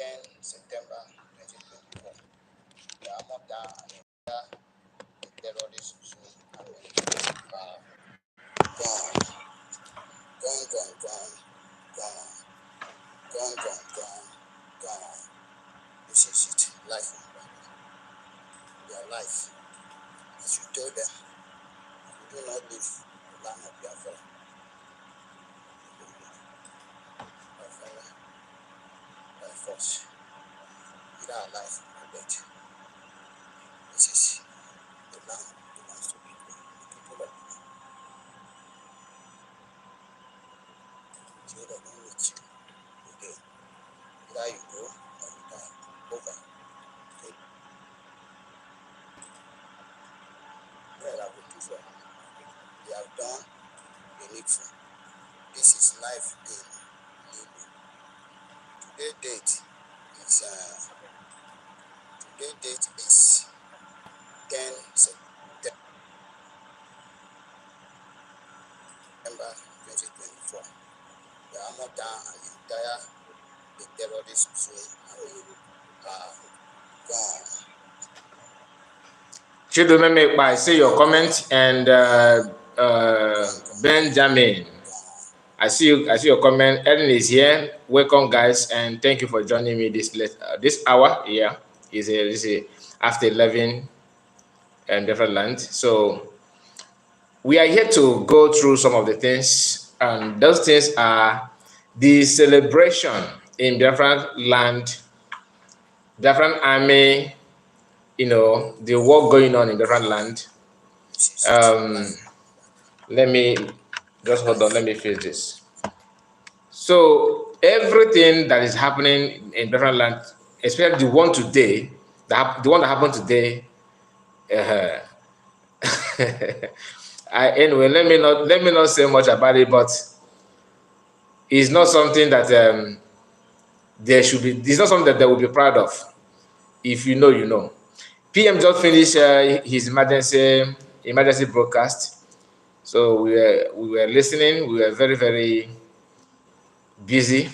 10 September 2024. The Amaka and the terrorist zone have been gone. This is it. Life. Your life. As you told them, you do not leave the land of Biafra. By force. Either alive or dead. This is the land belongs to people. The people of the land. So they don't meet you again. Either you go or you die. Over. They have done the needful. This is life game. Today's date is 10 September 2024. The Amaka and the entire terrorist zone are gone. Chidumeme, I see your comment, and Benjamin, I see your comment. Ellen is here. Welcome, guys, and thank you for joining me this hour. Yeah, is after 11 and Biafraland. So we are here to go through some of the things, and those things are the celebration in Biafraland, Biafran army. You know, the war going on in Biafraland. Let me just hold on. Let me finish this. So everything that is happening in Biafraland, especially the one today, the one that happened today. Anyway, let me not say much about it, but it's not something that there should be. It's not something that they will be proud of. If you know, you know. PM just finished his emergency broadcast, so we were listening. We were very, very busy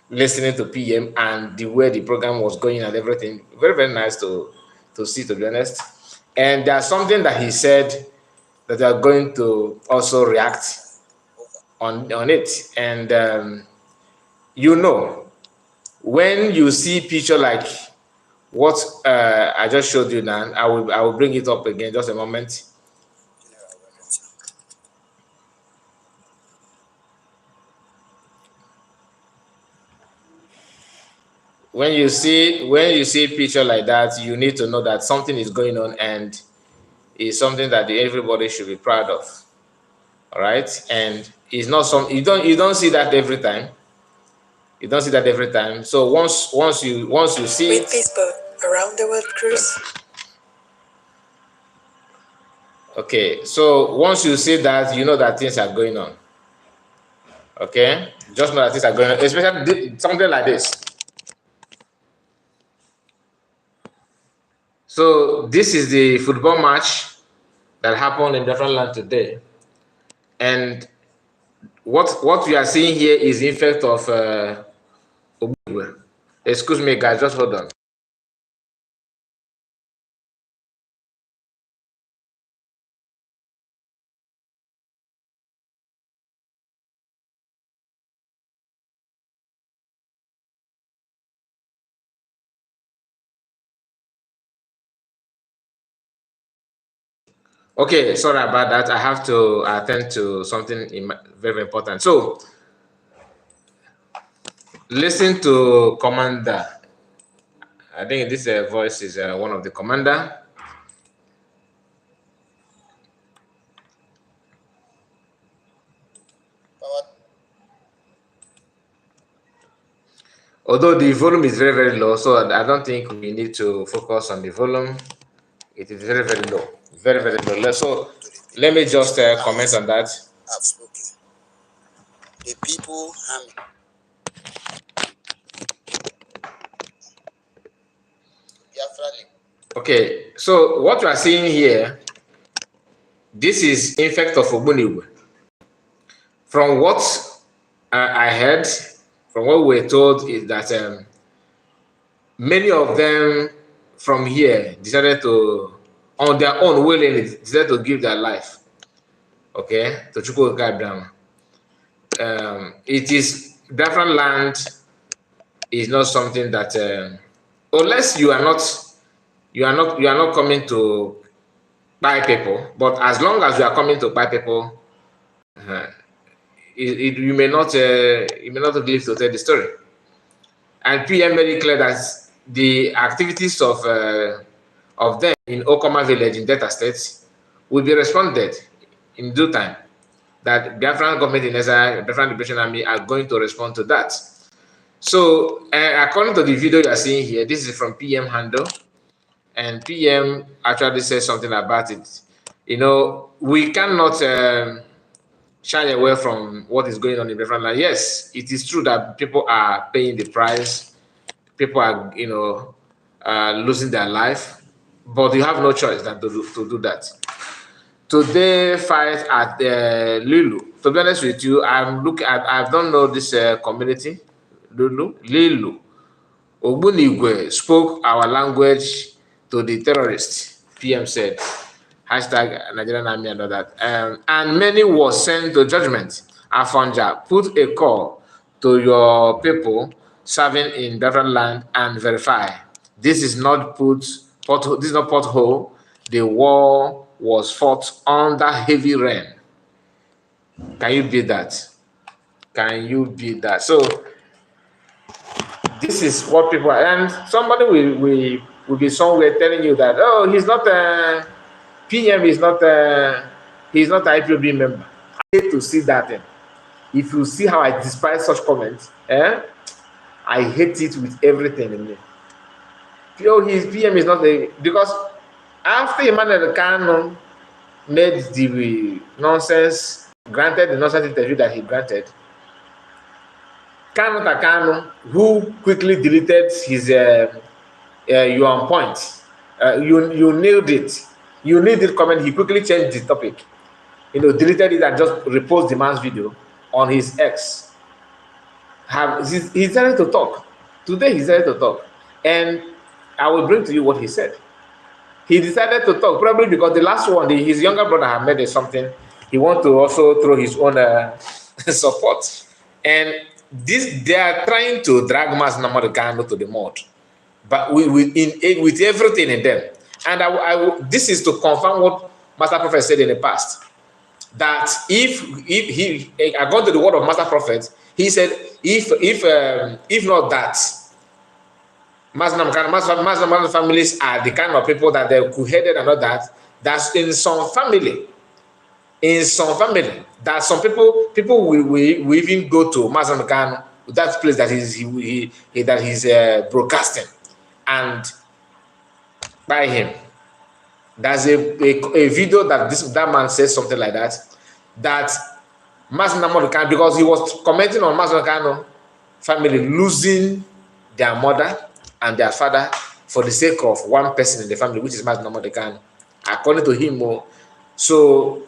listening to PM and the way the program was going and everything. Very, very nice to see, to be honest. And there's something that he said that they are going to also react on it. And you know, when you see picture like what I just showed you now, I will bring it up again just a moment. When you see a picture like that, you need to know that something is going on and it's something that everybody should be proud of. All right, and it's not some you don't see that every time. You don't see that every time. So once you see it, Facebook around the world cruise. Okay, so once you see that, you know that things are going on. Okay, just know that things are going on, especially something like this. So this is the football match that happened in Biafraland today, and what we are seeing here is the effect of excuse me, guys, just hold on. Okay, sorry about that. I have to attend to something very important. So, listen to Commander. I think this voice is one of the commander. Although the volume is very, very low, so I don't think we need to focus on the volume. It is very, very low. Very, very low. So let me just comment on that. I've spoken. The people Biafraland. Okay, so what you are seeing here, this is effect of Ogboniwe. From what I heard, from what we were told, is that many of them from here decided to, on their own willingly, decided to give their life, okay, to h0ck Abraham. It is Biafraland is not something that, unless you are not coming to buy people, but as long as you are coming to buy people, you may not live to tell the story. And PM very clear that the activities of them in Okoma village in Delta State will be responded in due time. That Biafran government in Nigeria, Biafran Liberation Army are going to respond to that. So, according to the video you are seeing here, this is from PM handle, and PM actually says something about it. You know, we cannot shy away from what is going on in Biafraland. Yes, it is true that people are paying the price. People are, losing their life, but you have no choice than to do that. Today, fight at Lilu. To be honest with you, I don't know this community. Lilu. Ogbunigwe spoke our language to the terrorists, PM said. Hashtag Nigerian Army and all that. And many was sent to judgment. Afonja, put a call to your people serving in Biafraland and verify. This is not pothole. The war was fought under heavy rain. Can you beat that? Can you beat that? So this is what people are, and somebody will be somewhere telling you that, oh, he's not PM is not he's not an IPOB member. I hate to see that. If you see how I despise such comments, I hate it with everything in me. His PM is not because after Emmanuel Kanu made the nonsense, granted the nonsense interview that he granted, Kanu, who quickly deleted his "you on point," you nailed it. You need this comment. He quickly changed the topic, deleted it and just reposted the man's video on his X. He decided to talk. Today he decided to talk, and I will bring to you what he said. He decided to talk probably because the last one, his younger brother had made something. He wanted to also throw his own support, and they are trying to drag Mas Nnamdi Kanu to the mud, but with everything in them. And this is to confirm what Master Prophet said in the past, that if he, according to the word of Master Prophet, he said, if not that, Mas Nnamdi families are the kind of people that they're cool-headed and all that. That's in some family. That some people will even go to Mas Nnamdi Kanu, that place that he's broadcasting, and by him. There's a video that man says something like that Mas Nnamdi Kanu, because he was commenting on Mas Nnamdi Kanu family losing their mother and their father for the sake of one person in the family, which is Mas Nnamdi Kanu, according to him. So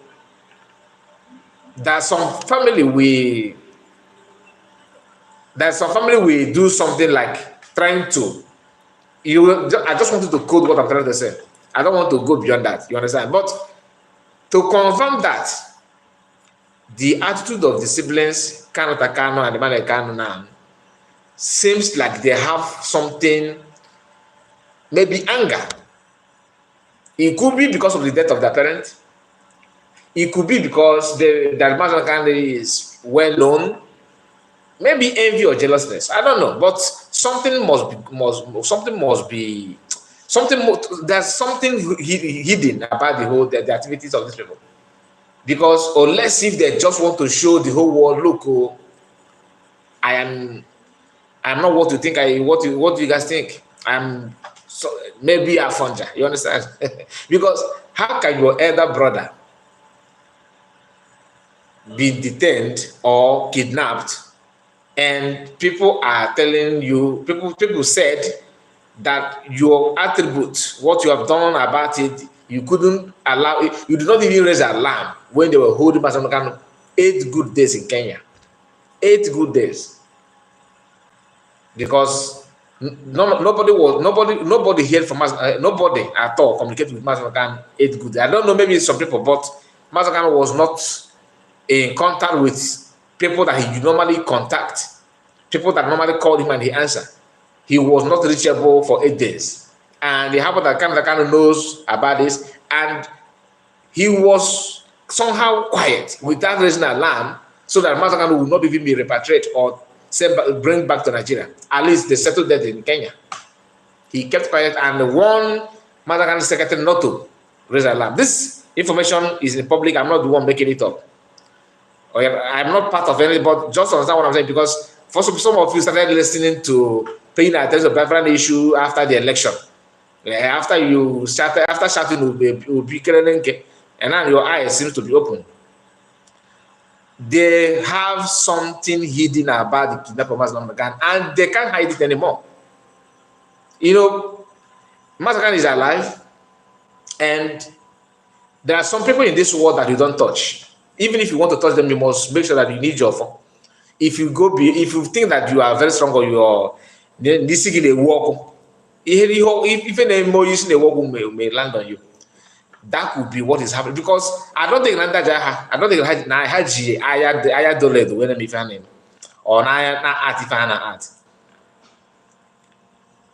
there's some family we do something like trying to. I just wanted to quote what I'm trying to say. I don't want to go beyond that. You understand? But to confirm that the attitude of the siblings, Kanu Takano and Emmanuel Kanu now, seems like they have something, maybe anger. It could be because of the death of their parent. It could be because the Emmanuel Kanu is well known. Maybe envy or jealousness. I don't know, but there's something hidden about the activities of these people. Because unless if they just want to show the whole world, look, I'm not what you think. What do you guys think? I'm maybe a funja. You understand? Because how can your elder brother be detained or kidnapped, and people are telling you, people said that your attributes, what you have done about it, you couldn't allow it, you did not even raise an alarm when they were holding Mas Nnamdi Kanu 8 good days in Kenya. 8 good days. Because Nobody heard from us. Nobody at all communicated with Master Khan ate good. I don't know, maybe some people, but Master Khan was not in contact with people that he normally contact. People that normally called him and he answered. He was not reachable for 8 days. And it happened that Khan knows about this, and he was somehow quiet without raising an alarm, so that Master Khan would not even be repatriated or bring back to Nigeria. At least they settled that in Kenya. He kept quiet and warned Master Khan's secretary not to raise an alarm. This information is in public. I'm not the one making it up. I'm not part of any, but just understand what I'm saying, because for some of you started listening to paying attention to the Biafraland issue after the election. After you started, after shouting, and now your eyes seem to be open. They have something hidden about the kidnapped of Master Khan, and they can't hide it anymore. You know, Master Khan is alive, and there are some people in this world that you don't touch. Even if you want to touch them, you must make sure that you need your phone. If you think that you are very strong or you are this walk, even a more using a walk may land on you. That would be what is happening, because I don't think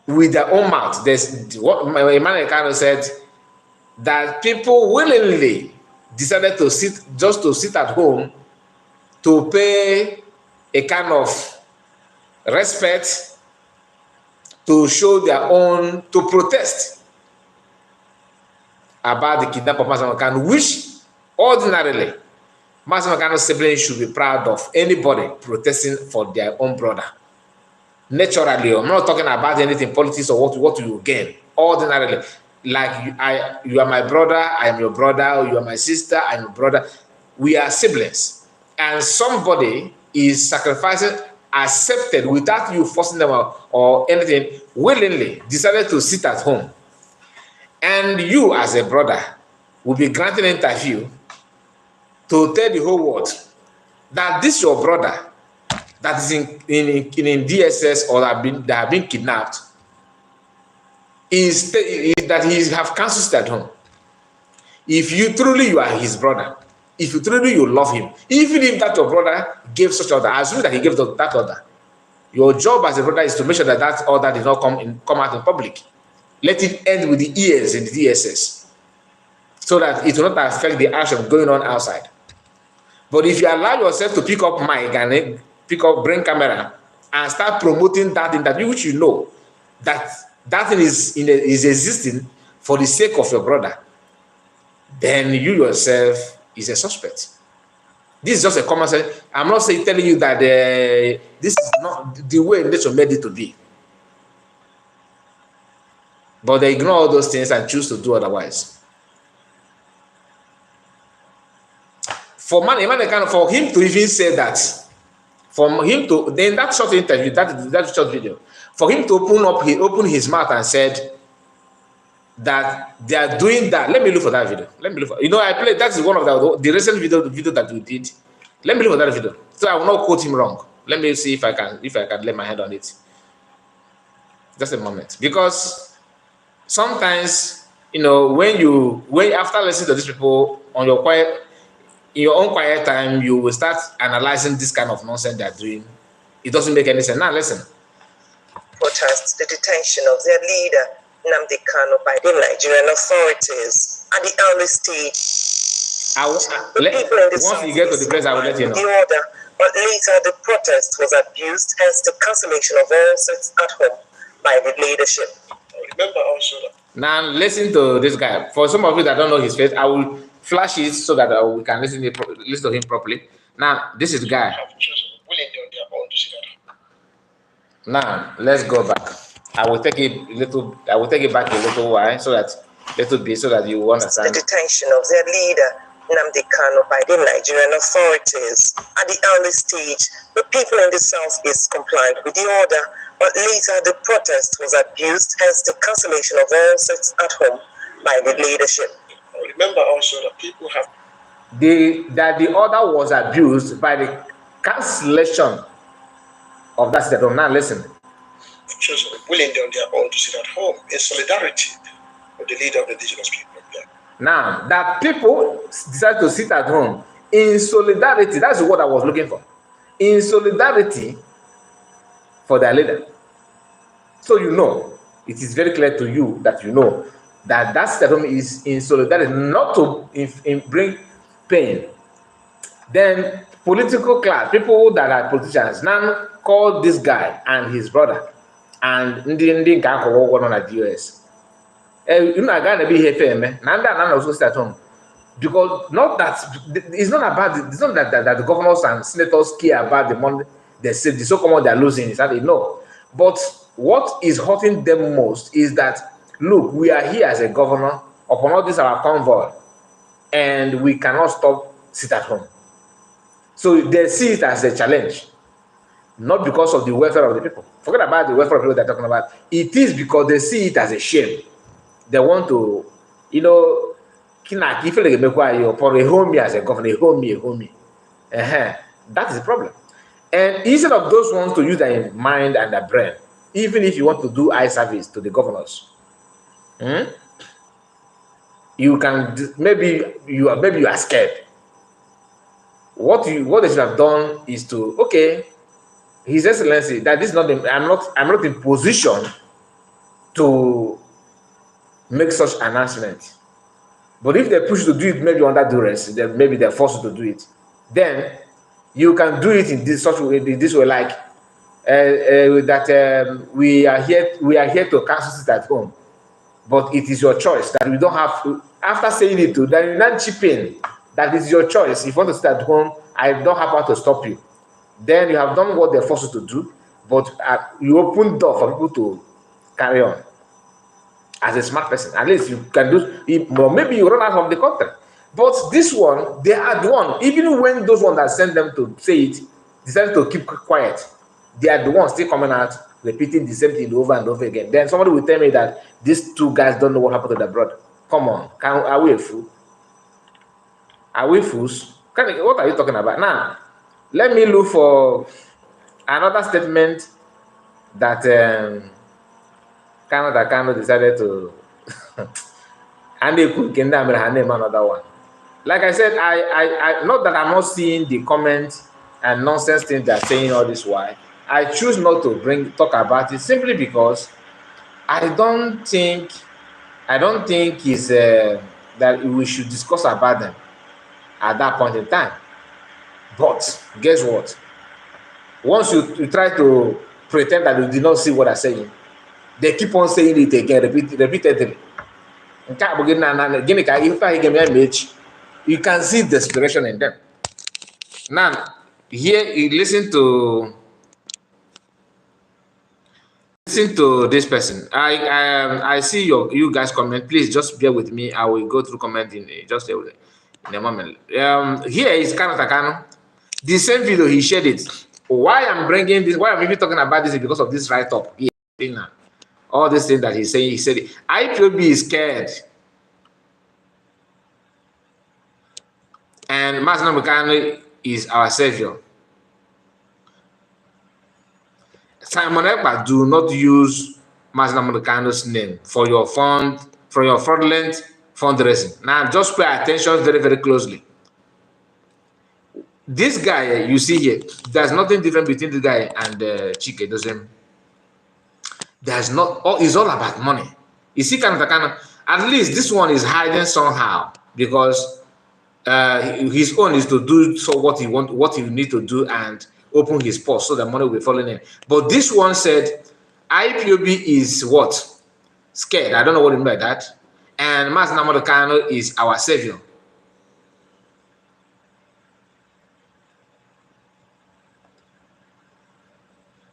with their own mouth. There's what Emmanuel kind of said, that people willingly decided to sit at home to pay a kind of respect, to show their own, to protest about the kidnapping of Master Khan, which ordinarily Master Khan's siblings should be proud of anybody protesting for their own brother. Naturally, I'm not talking about anything politics or what you gain. Ordinarily, like you are my brother, I am your brother, or you are my sister, I am your brother. We are siblings, and somebody is sacrificing, accepted without you forcing them or anything, willingly decided to sit at home, and you as a brother will be granted an interview to tell the whole world that this your brother that is in DSS or that have been kidnapped is that he have cancelled at home. If you truly you are his brother, if you truly you love him, even if that your brother gave such order, assume that he gave that order, your job as a brother is to make sure that that order did not come out in public. Let it end with the ears in the DSS, so that it will not affect the action going on outside. But if you allow yourself to pick up mic and bring camera and start promoting that thing that which you know that thing is existing for the sake of your brother, then you yourself is a suspect. This is just a common sense. I'm not telling you that this is not the way nature made it to be. But they ignore all those things and choose to do otherwise. For him to even say that, for him to, in that short interview, that short video, for him to open his mouth and said that they are doing that. Let me look for that video. I played, that is one of the recent video that we did. Let me look for that video, so I will not quote him wrong. Let me see if I can lay my hand on it. Just a moment, because sometimes, when after listening to these people in your own quiet time, you will start analyzing this kind of nonsense they are doing. It doesn't make any sense. Now listen. Protests the detention of their leader, Nnamdi Kanu, by the Nigerian authorities at the early stage. Once you get to the place, I will let you know. The order, but later the protest was abused, hence the cancellation of all sits at home by the leadership. Remember also that. Now listen to this guy. For some of you that don't know his face, I will flash it so that we can listen to him properly. Now this is the guy. Now let's go back. I will take it back a little while so that you understand. The detention of their leader, Nnamdi Kanu, by the Nigerian authorities at the early stage. The people in the southeast complied with the order, but later the protest was abused, hence the cancellation of all sits at home by the leadership. Remember also that people have that the order was abused by the cancellation of that sit at home. Now listen. chosen, willingly on their own to sit at home in solidarity with the leader of the indigenous people. Now, that people decide to sit at home in solidarity, that's the word I was looking for. In solidarity for their leader. So you know, it is very clear to you that you know that that sit at home is in solidarity, not to bring pain. Then political class, people that are politicians, now call this guy and his brother and ndị nke akwụkwọ ụgwọ nọ na US. Unu aga na ebe ihe efe eme na ndị a also sit at home. Because not that it's not that the governors and senators care about the money they save, the so-called they are losing, is that they know. But what is hurting them most is that, look, we are here as a governor upon all this our convoy, and we cannot stop sit at home. So they see it as a challenge, not because of the welfare of the people. Forget about the welfare of people they're talking about. It is because they see it as a shame. They want to, you know, that is the problem. And instead of those ones to use their mind and their brain, even if you want to do eye service to the governors, you can, maybe you are scared. What they should have done is to, okay, His Excellency, that is not, I'm not in position to make such announcement. But if they push to do it, maybe under duress, then maybe they're forced to do it. Then you can do it in this way, like we are here to cancel sit at home, but it is your choice. That we don't have to. After saying it, then you not chip in. That is your choice. If you want to sit at home, I don't have how to stop you. Then you have done what they're forced to do, but you open the door for people to carry on. As a smart person, at least you can do, or maybe you run out of the country. But this one, they are the one, even when those ones that send them to say it decided to keep quiet, they are the ones still coming out, repeating the same thing over and over again. Then somebody will tell me that these two guys don't know what happened to their brother. Come on, are we a fool? Are we fools? What are you talking about? Now, let me look for another statement that Kano decided to and they could name another one. Like I said, I not that I'm not seeing the comments and nonsense things they're saying all this while. I choose not to talk about it simply because I don't think it's that we should discuss about them at that point in time. But guess what? Once you try to pretend that you did not see what I'm saying, they keep on saying it again, repeatedly. You can see desperation in them. Now, here you listen to this person. I see you guys comment. Please just bear with me. I will go through comment in just in a moment. Here is Kano. The same video he shared it. Why I'm bringing this? Why I'm even talking about this is because of this write-up. All this thing that he's saying, he said it. IPOB is scared. And Masna Mukano is our savior. Simon Ekpa, do not use Masna Mukano's name for your fraudulent fundraising. Now, just pay attention very, very closely. This guy you see here, there's nothing different between the guy and h0ck. Doesn't. There's not. It's all about money. You see, at least this one is hiding somehow because his own is to do what he need to do and open his purse so the money will be falling in. But this one said IPOB is what? Scared. I don't know what you mean by that. And Mas Nnamdi Kanu is our savior.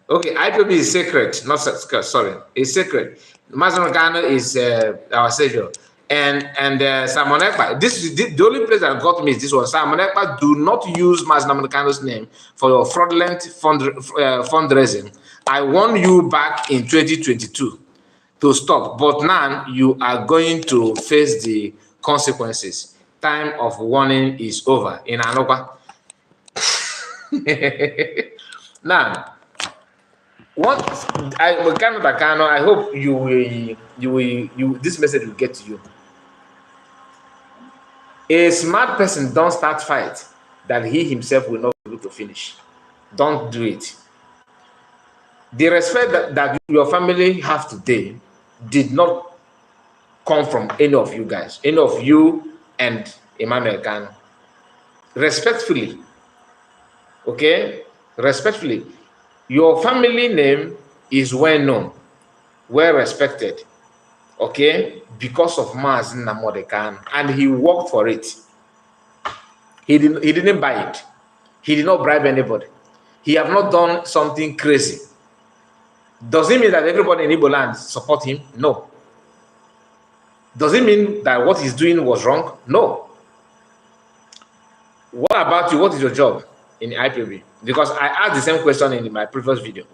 Okay, IPOB is sacred, not sorry, it's sacred. Mas Nnamdi Kanu is our savior. And Simon Ekpa, this is the only place that got me is this one. Simon Ekpa, do not use Mas Nnamdi Kanu's name for your fraudulent fundraising. I warned you back in 2022 to stop, but now you are going to face the consequences. Time of warning is over. In Amaka. Now, I hope this message will get to you. A smart person don't start fight that he himself will not be able to finish. Don't do it. The respect that your family have today did not come from any of you guys, any of you and Emmanuel Kanu. Respectfully, okay? Respectfully, your family name is well known, well respected, okay? Because of Mazi Nnamdi Kanu, and he worked for it. He didn't buy it. He did not bribe anybody. He have not done something crazy. Does it mean that everybody in Igbo land support him? No. Does it mean that what he's doing was wrong? No. What about you? What is your job in IPOB? Because I asked the same question in my previous video.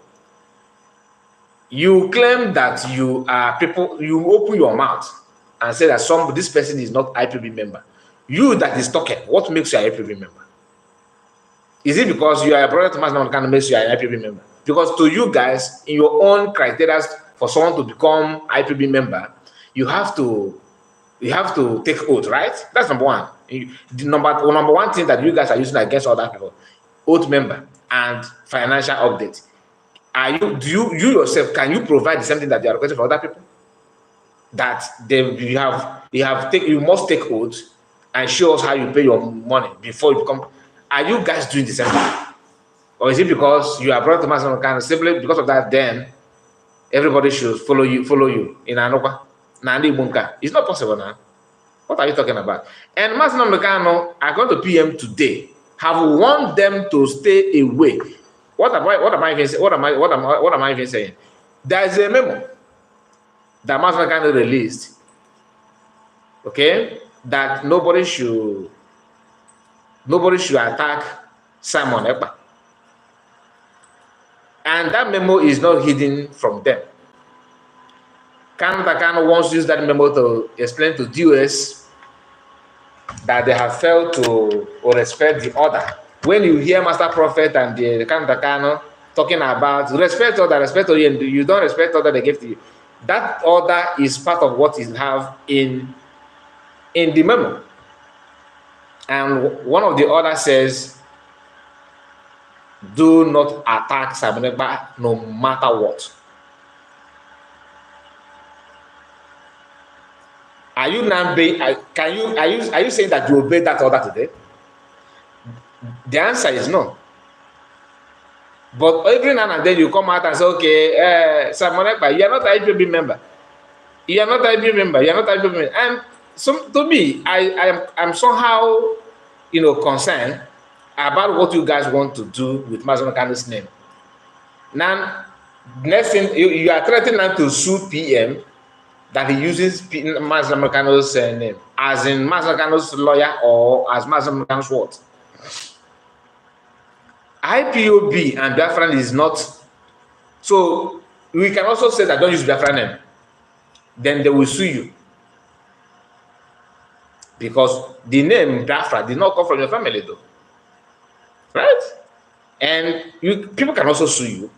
You claim that you are people, you open your mouth and say that this person is not IPOB member. You that is talking, what makes you an IPOB member? Is it because you are a brother to Mazi Nnamdi Kanu makes you an IPOB member? Because to you guys, in your own criteria for someone to become IPOB member, you have to take oath, right? That's number one. The number one thing that you guys are using against other people, oath member and financial update. You yourself, can you provide the same thing that you are requesting for other people? That you must take oath and show us how you pay your money before you become. Are you guys doing the same thing? Or is it because you are brought to Mazi Nnamdi Kanu, simply because of that, then everybody should follow you in Anokwa? It's not possible now. What are you talking about? And Mazi Nnamdi Kanu, according to PM today, have warned them to stay away. What am I even saying? There is a memo that Mazi Nnamdi Kanu released, okay, that nobody should attack Simon Ekpa. And that memo is not hidden from them. Kanu wants to use that memo to explain to DOS that they have failed to respect the order. When you hear Master Prophet and the Kanu talking about respect order, and you don't respect order they give to you, that order is part of what you have in the memo. And one of the orders says, do not attack Simon Ekpa no matter what. Are you now are you saying that you obey that order today? The answer is no. But every now and then you come out and say, okay, Simon Ekpa, you are not an IPOB member. You are not an IPOB member. You are not an IPOB member. And so to me, I'm somehow, concerned about what you guys want to do with Mazi Nnamdi Kanu's name. Now, next thing, you are threatening to sue PM that he uses Mazi Nnamdi Kanu's name, as in Mazi Nnamdi Kanu's lawyer or as Mazi Nnamdi Kanu's what? IPOB and Biafraland is not. So we can also say that don't use Biafra name. Then they will sue you. Because the name Biafra did not come from your family though. Right? And people can also sue you.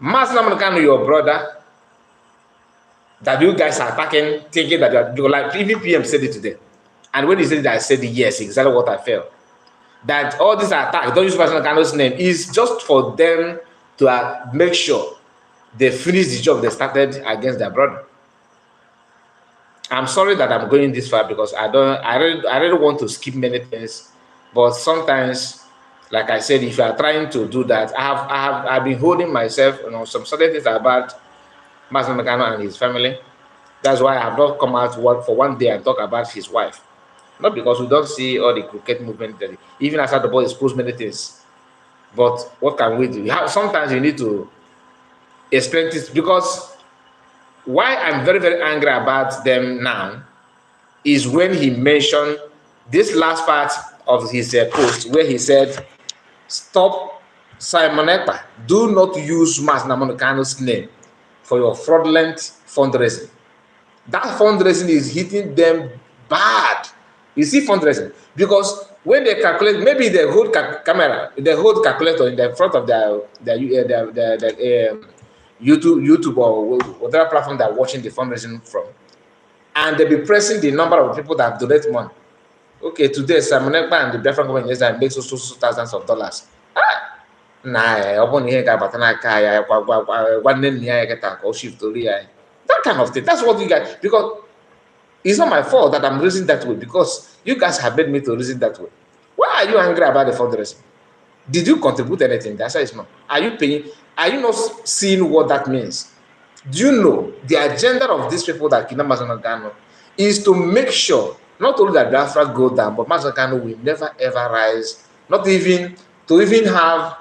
Mazi Nnamdi Kanu, your brother, that you guys are attacking, thinking that you're like, even PM said it today. And when he said that, I said yes, exactly what I felt. That all these attacks, don't use Mazi Nnamdi Kanu's name, is just for them to make sure they finish the job they started against their brother. I'm sorry that I'm going this far because I really want to skip many things, but sometimes, like I said, if you are trying to do that, I've been holding myself, some certain things about Mazi Nnamdi Kanu and his family. That's why I have not come out for one day and talk about his wife. Not because we don't see all the crooked movement, even as the boy exposed many things. But what can we do? Sometimes you need to explain this, because why I'm very, very angry about them now is when he mentioned this last part of his post where he said, stop Simon Ekpa, do not use Mazi Nnamdi Kanu's name for your fraudulent fundraising. That fundraising is hitting them bad. You see, fundraising, because when they calculate, maybe they hold camera, they hold calculator in the front of their YouTube or whatever platform they're watching the fundraising from, and they be pressing the number of people that donate money. Okay, today Simon Ekpa and the Biafra government makes so thousands of dollars. That kind of thing. That's what you guys, because it's not my fault that I'm reasoning that way, because you guys have made me to reason that way. Why are you angry about the fundraising? Did you contribute anything? That's why it's not. Are you paying? Are you not seeing what that means? Do you know the agenda of these people that kidnap Mazen Kanu is to make sure not only that Biafra go down, but Mazen Kanu will never ever rise, not even to even have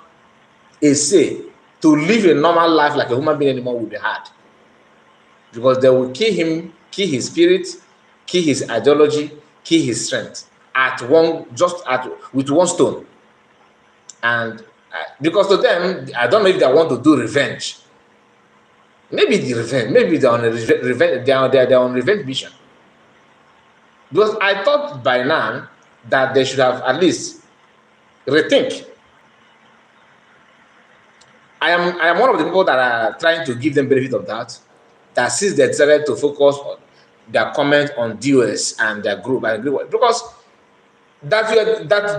a say to live a normal life like a human being anymore will be hard, because they will kill him, kill his spirit, kill his ideology, kill his strength with one stone. And because to them, I don't know if they want to do revenge. Maybe they're on a revenge. They're on revenge mission. Because I thought by now that they should have at least rethink. I am one of the people that are trying to give them benefit of that. That since they decided to focus on their comment on DOS and their group and green white, because that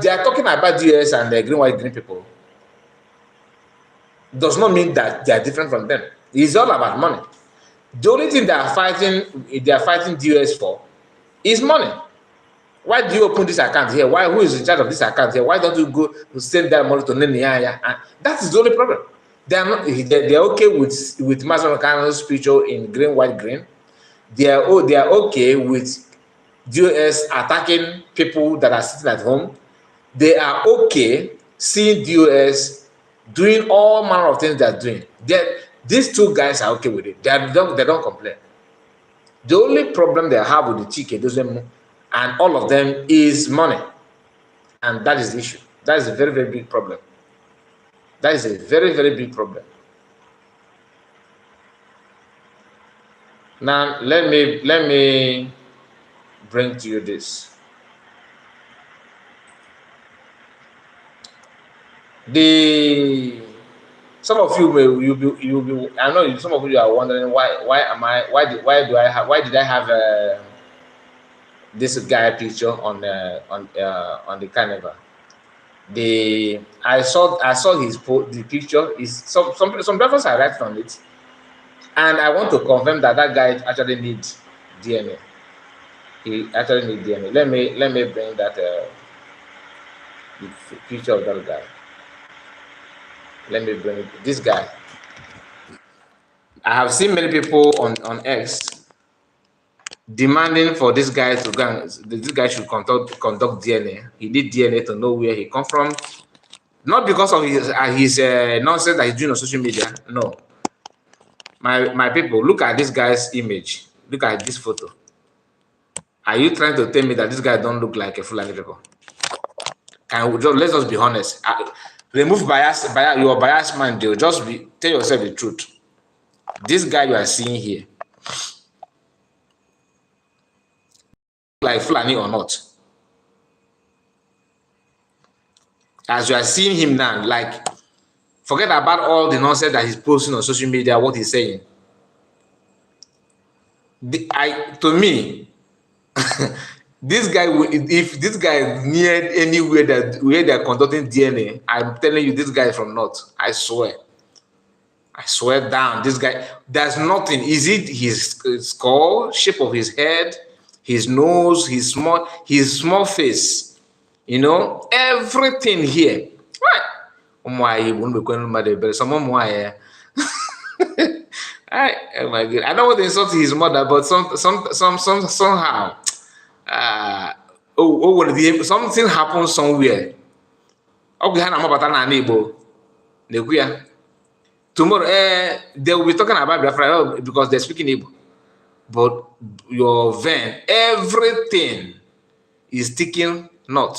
they are talking about DOS and the green white green people does not mean that they are different from them. It's all about money. The only thing they are fighting DOS for is money. Why do you open this account here? Who is in charge of this account here? Why don't you go to send that money to Neniaya? And that is the only problem. They're okay with Mazen Kanu's picture in green, white, green. They are okay with DOS attacking people that are sitting at home. They are okay seeing DOS doing all manner of things they're doing. These two guys are okay with it. They don't complain. The only problem they have with the h0ck and all of them is money. And that is the issue. That is a very, very big problem. That is a very, very big problem. Now let me bring to you this. Some of you will be I know some of you are wondering why did I have this guy picture on the carnival. I saw the picture is some reference I write on it, and I want to confirm that guy actually needs DNA. He actually needs DNA. Let me bring that the picture of that guy. Let me bring this guy. I have seen many people on X demanding for this guy to go. This guy should conduct DNA. He need DNA to know where he come from, not because of his nonsense that he's doing on social media. No, my people, look at this guy's image. Look at this photo. Are you trying to tell me that this guy don't look like a Fulani people? Let's just be honest. Remove bias, your bias mind. Just tell yourself the truth. This guy you are seeing here, like Fulani or not? As you are seeing him now, like, forget about all the nonsense that he's posting on social media, what he's saying. To me, this guy, if this guy near anywhere where they're conducting DNA, I'm telling you, this guy is from North. I swear down, this guy, there's nothing. Is it his skull, shape of his head, his nose, his small face? You know, everything here. Oh my God. I don't want to insult his mother, but somehow, something happens somewhere. Okay, tomorrow, they will be talking about Biafra because they're speaking Igbo. But your vein, everything is sticking not.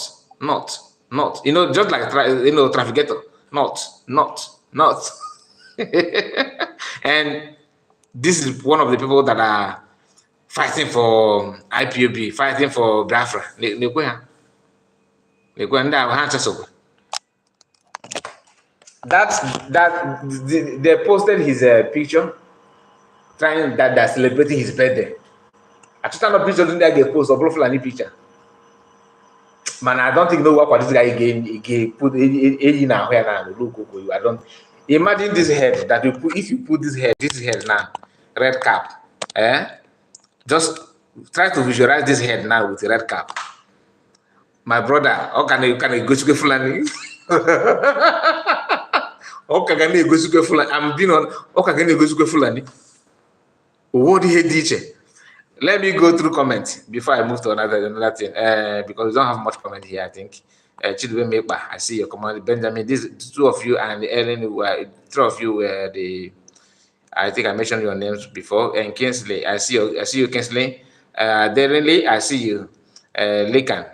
You know, just like trafficator, not. And this is one of the people that are fighting for IPOB, fighting for Biafra. They posted his picture trying that they're celebrating his birthday. I just not picture doing that get post or Biafra picture. Man, I don't think know what this guy again put in now where now look. I don't imagine this head that you put if you put this head now, red cap. Just try to visualize this head now with a red cap. My brother, how can you go to Fulani? Okay, go to Fulani. I'm being on. Okay, go to Fulani. What did he teach? Let me go through comments before I move to another thing. Because we don't have much comment here, I think. Chidwe Mekba, I see your comment. Benjamin, these two of you and Ellen, three of you were the. I think I mentioned your names before. And Kinsley, I see you, Kinsley. Derenly, I see you. Lekan.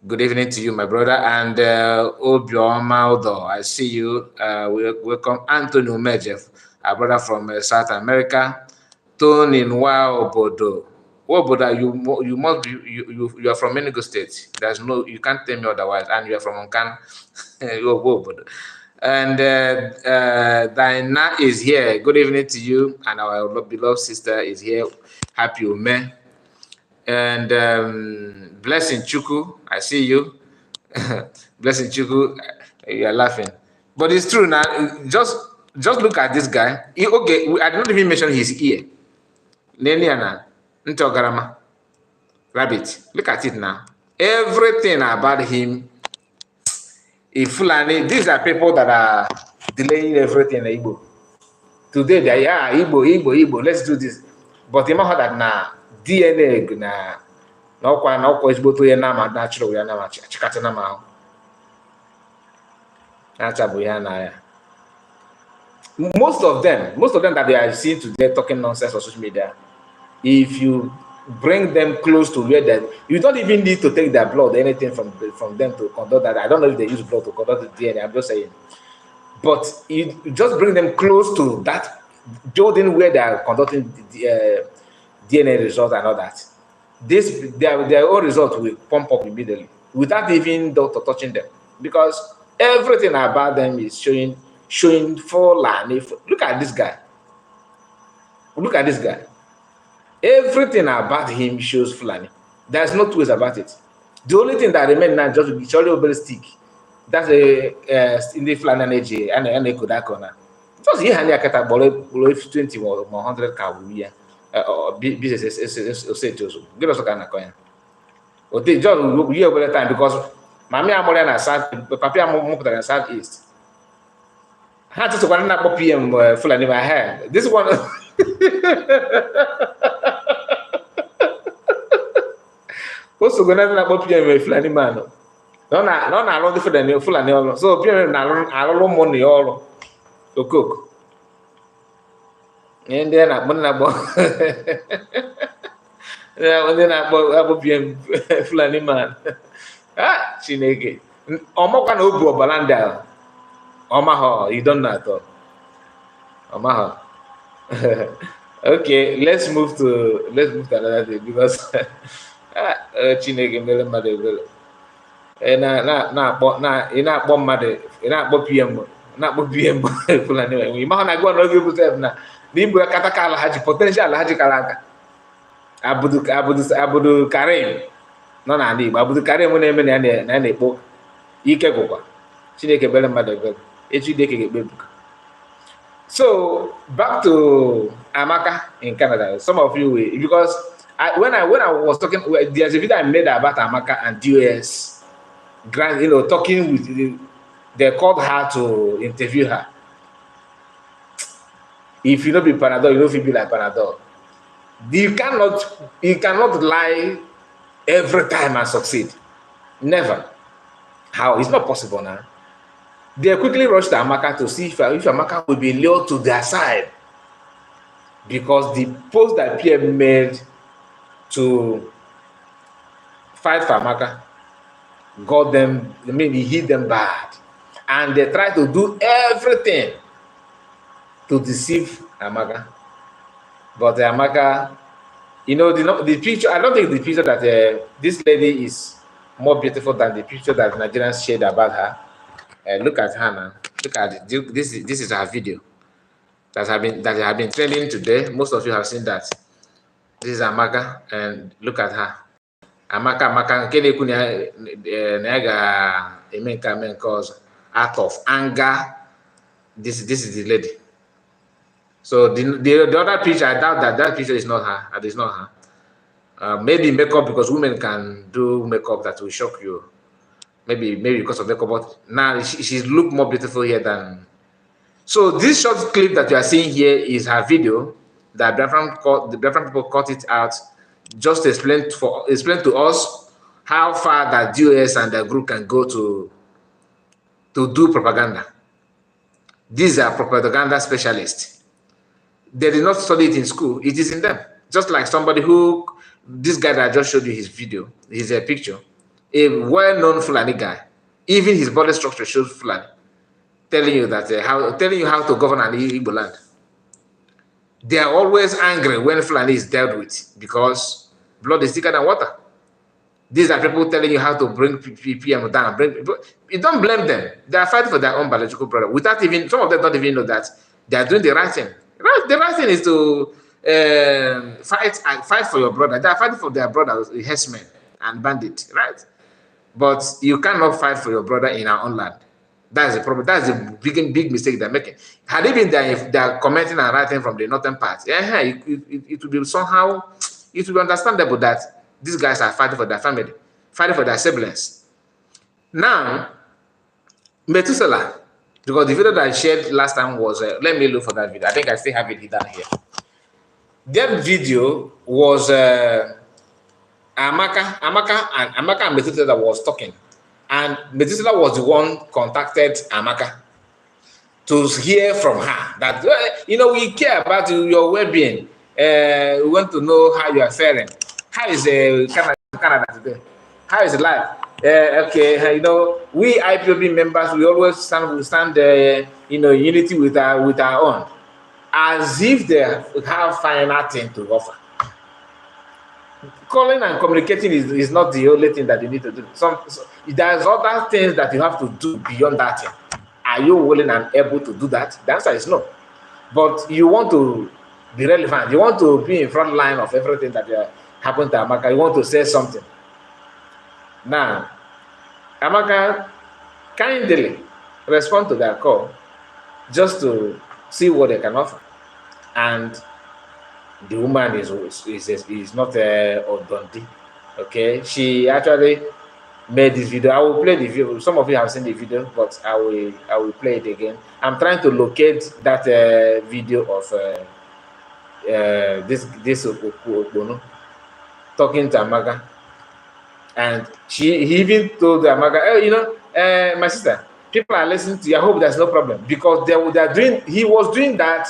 Good evening to you, my brother. And Obioma, I see you. Welcome, Anthony Umejev, our brother from South America. Tony Obodo. Obodo, you must be you are from Enugu State. There's no you can't tell me otherwise, and you are from Onkan. Obodo. And Diana is here. Good evening to you, and our beloved sister is here. Happy Ume. And Blessing Chuku, I see you. Blessing Chuku, you are laughing. But it's true now. Just look at this guy. Okay, I did not even mention his ear. Neniana, Ntogarama, Rabbit. Look at it now. Everything about him. If Fulani, these are people that are delaying everything in Igbo. Today they are Igbo, let's do this. But you know that now DNA na no is both way na natural ya na chikata na ma. Most of them that they are seen today talking nonsense on social media, if you bring them close to where that you don't even need to take their blood, anything from them to conduct that. I don't know if they use blood to conduct the DNA, I'm just saying. But you just bring them close to that building where they are conducting the DNA result and all that. Their own result will pump up immediately without even doctor touching them, because everything about them is showing full line. Look at this guy. Look at this guy. Everything about him shows Fulani. There's no twist about it. The only thing that remains now just be surely over stick. That's in the Fulani energy and a Kodakona. Just here, I get a below 20 or 100 car. Business say to give us a kind of coin. Or they just look here over the time because Mammy Amoriana South, Papia Mokuta Southeast. I had to one up PM Fulani my hair. This one. What's the going to PM Fulani man? No, I don't different than Fulani. So PM I don't money all to cook. And then I PM Fulani man. Ah, Chineke. Amaka no go Balanda. Omaha, you don't know at all. Omaha. Okay, let's move to another thing because Chineke mele made. Na bomb made. Na PM. Na PM Fulani. We ma na go no give yourself na. Nimbu katakala haji potential haji kalanga. Abudu Karim. No na ndi Abudu Karim na eme na ekpo. Ike gokwa. Chineke mele made. So back to Amaka in Canada. Some of you will, because when I was talking, there's a video I made about Amaka and US grant, talking with they called her to interview her. If you don't be Panadol, you don't feel like Panadol. You cannot lie every time and succeed. Never. How? It's not possible now. They quickly rushed to Amaka to see if Amaka will be lured to their side, because the post that PM made to fight for Amaka got them, he hit them bad, and they tried to do everything to deceive Amaka. But Amaka, the picture, I don't think the picture that this lady is more beautiful than the picture that Nigerians shared about her. Look at her now. Look at it. This is her video that have been trending today. Most of you have seen that. This is Amaka, and look at her. Amaka, out of anger. This is the lady. So the other picture, I doubt that picture is not her. That is not her. Maybe makeup, because women can do makeup that will shock you. Maybe because of makeup, but now she's look more beautiful here than. So this short clip that you are seeing here is her video that the Biafran people cut it out just to explain to us how far that DOS and the group can go to do propaganda. These are propaganda specialists. They did not study it in school. It is in them. Just like somebody who, this guy that I just showed you his video, his picture, a well-known Fulani guy, even his body structure shows Fulani, telling you that how to govern an Igbo land. They are always angry when Fulani is dealt with because blood is thicker than water. These are people telling you how to bring PM down. You don't blame them. They are fighting for their own biological brother. Without even, some of them don't even know that they are doing the right thing. The right thing is to fight for your brother. They are fighting for their brothers, the herdsmen and bandits, right? But you cannot fight for your brother in our own land. That's the problem. That's the big mistake they're making. Had it been there, if they're commenting and writing from the northern part, it would be somehow, it would be understandable that these guys are fighting for their family, fighting for their siblings. Now, Methuselah, because the video that I shared last time was, let me look for that video. I think I still have it down here. That video was Amaka and Methuselah was talking. And Methuselah was the one contacted Amaka to hear from her that, we care about your well-being. We want to know how you are faring. How is Canada today? How is life? Okay, we IPOB members, we always stand unity with our own, as if they have final thing to offer. Calling and communicating is not the only thing that you need to do. There's other things that you have to do beyond that thing. Are you willing and able to do that? The answer is no. But you want to be relevant. You want to be in front line of everything that happened to Amaka. You want to say something. Now, Amaka kindly respond to their call just to see what they can offer. And the woman is not Odondi. Okay, she actually made this video. I will play the video. Some of you have seen the video, but I will play it again. I'm trying to locate that video of this Okpono talking to Amaka, and he even told Amaka, my sister, people are listening to you. I hope there's no problem, because he was doing that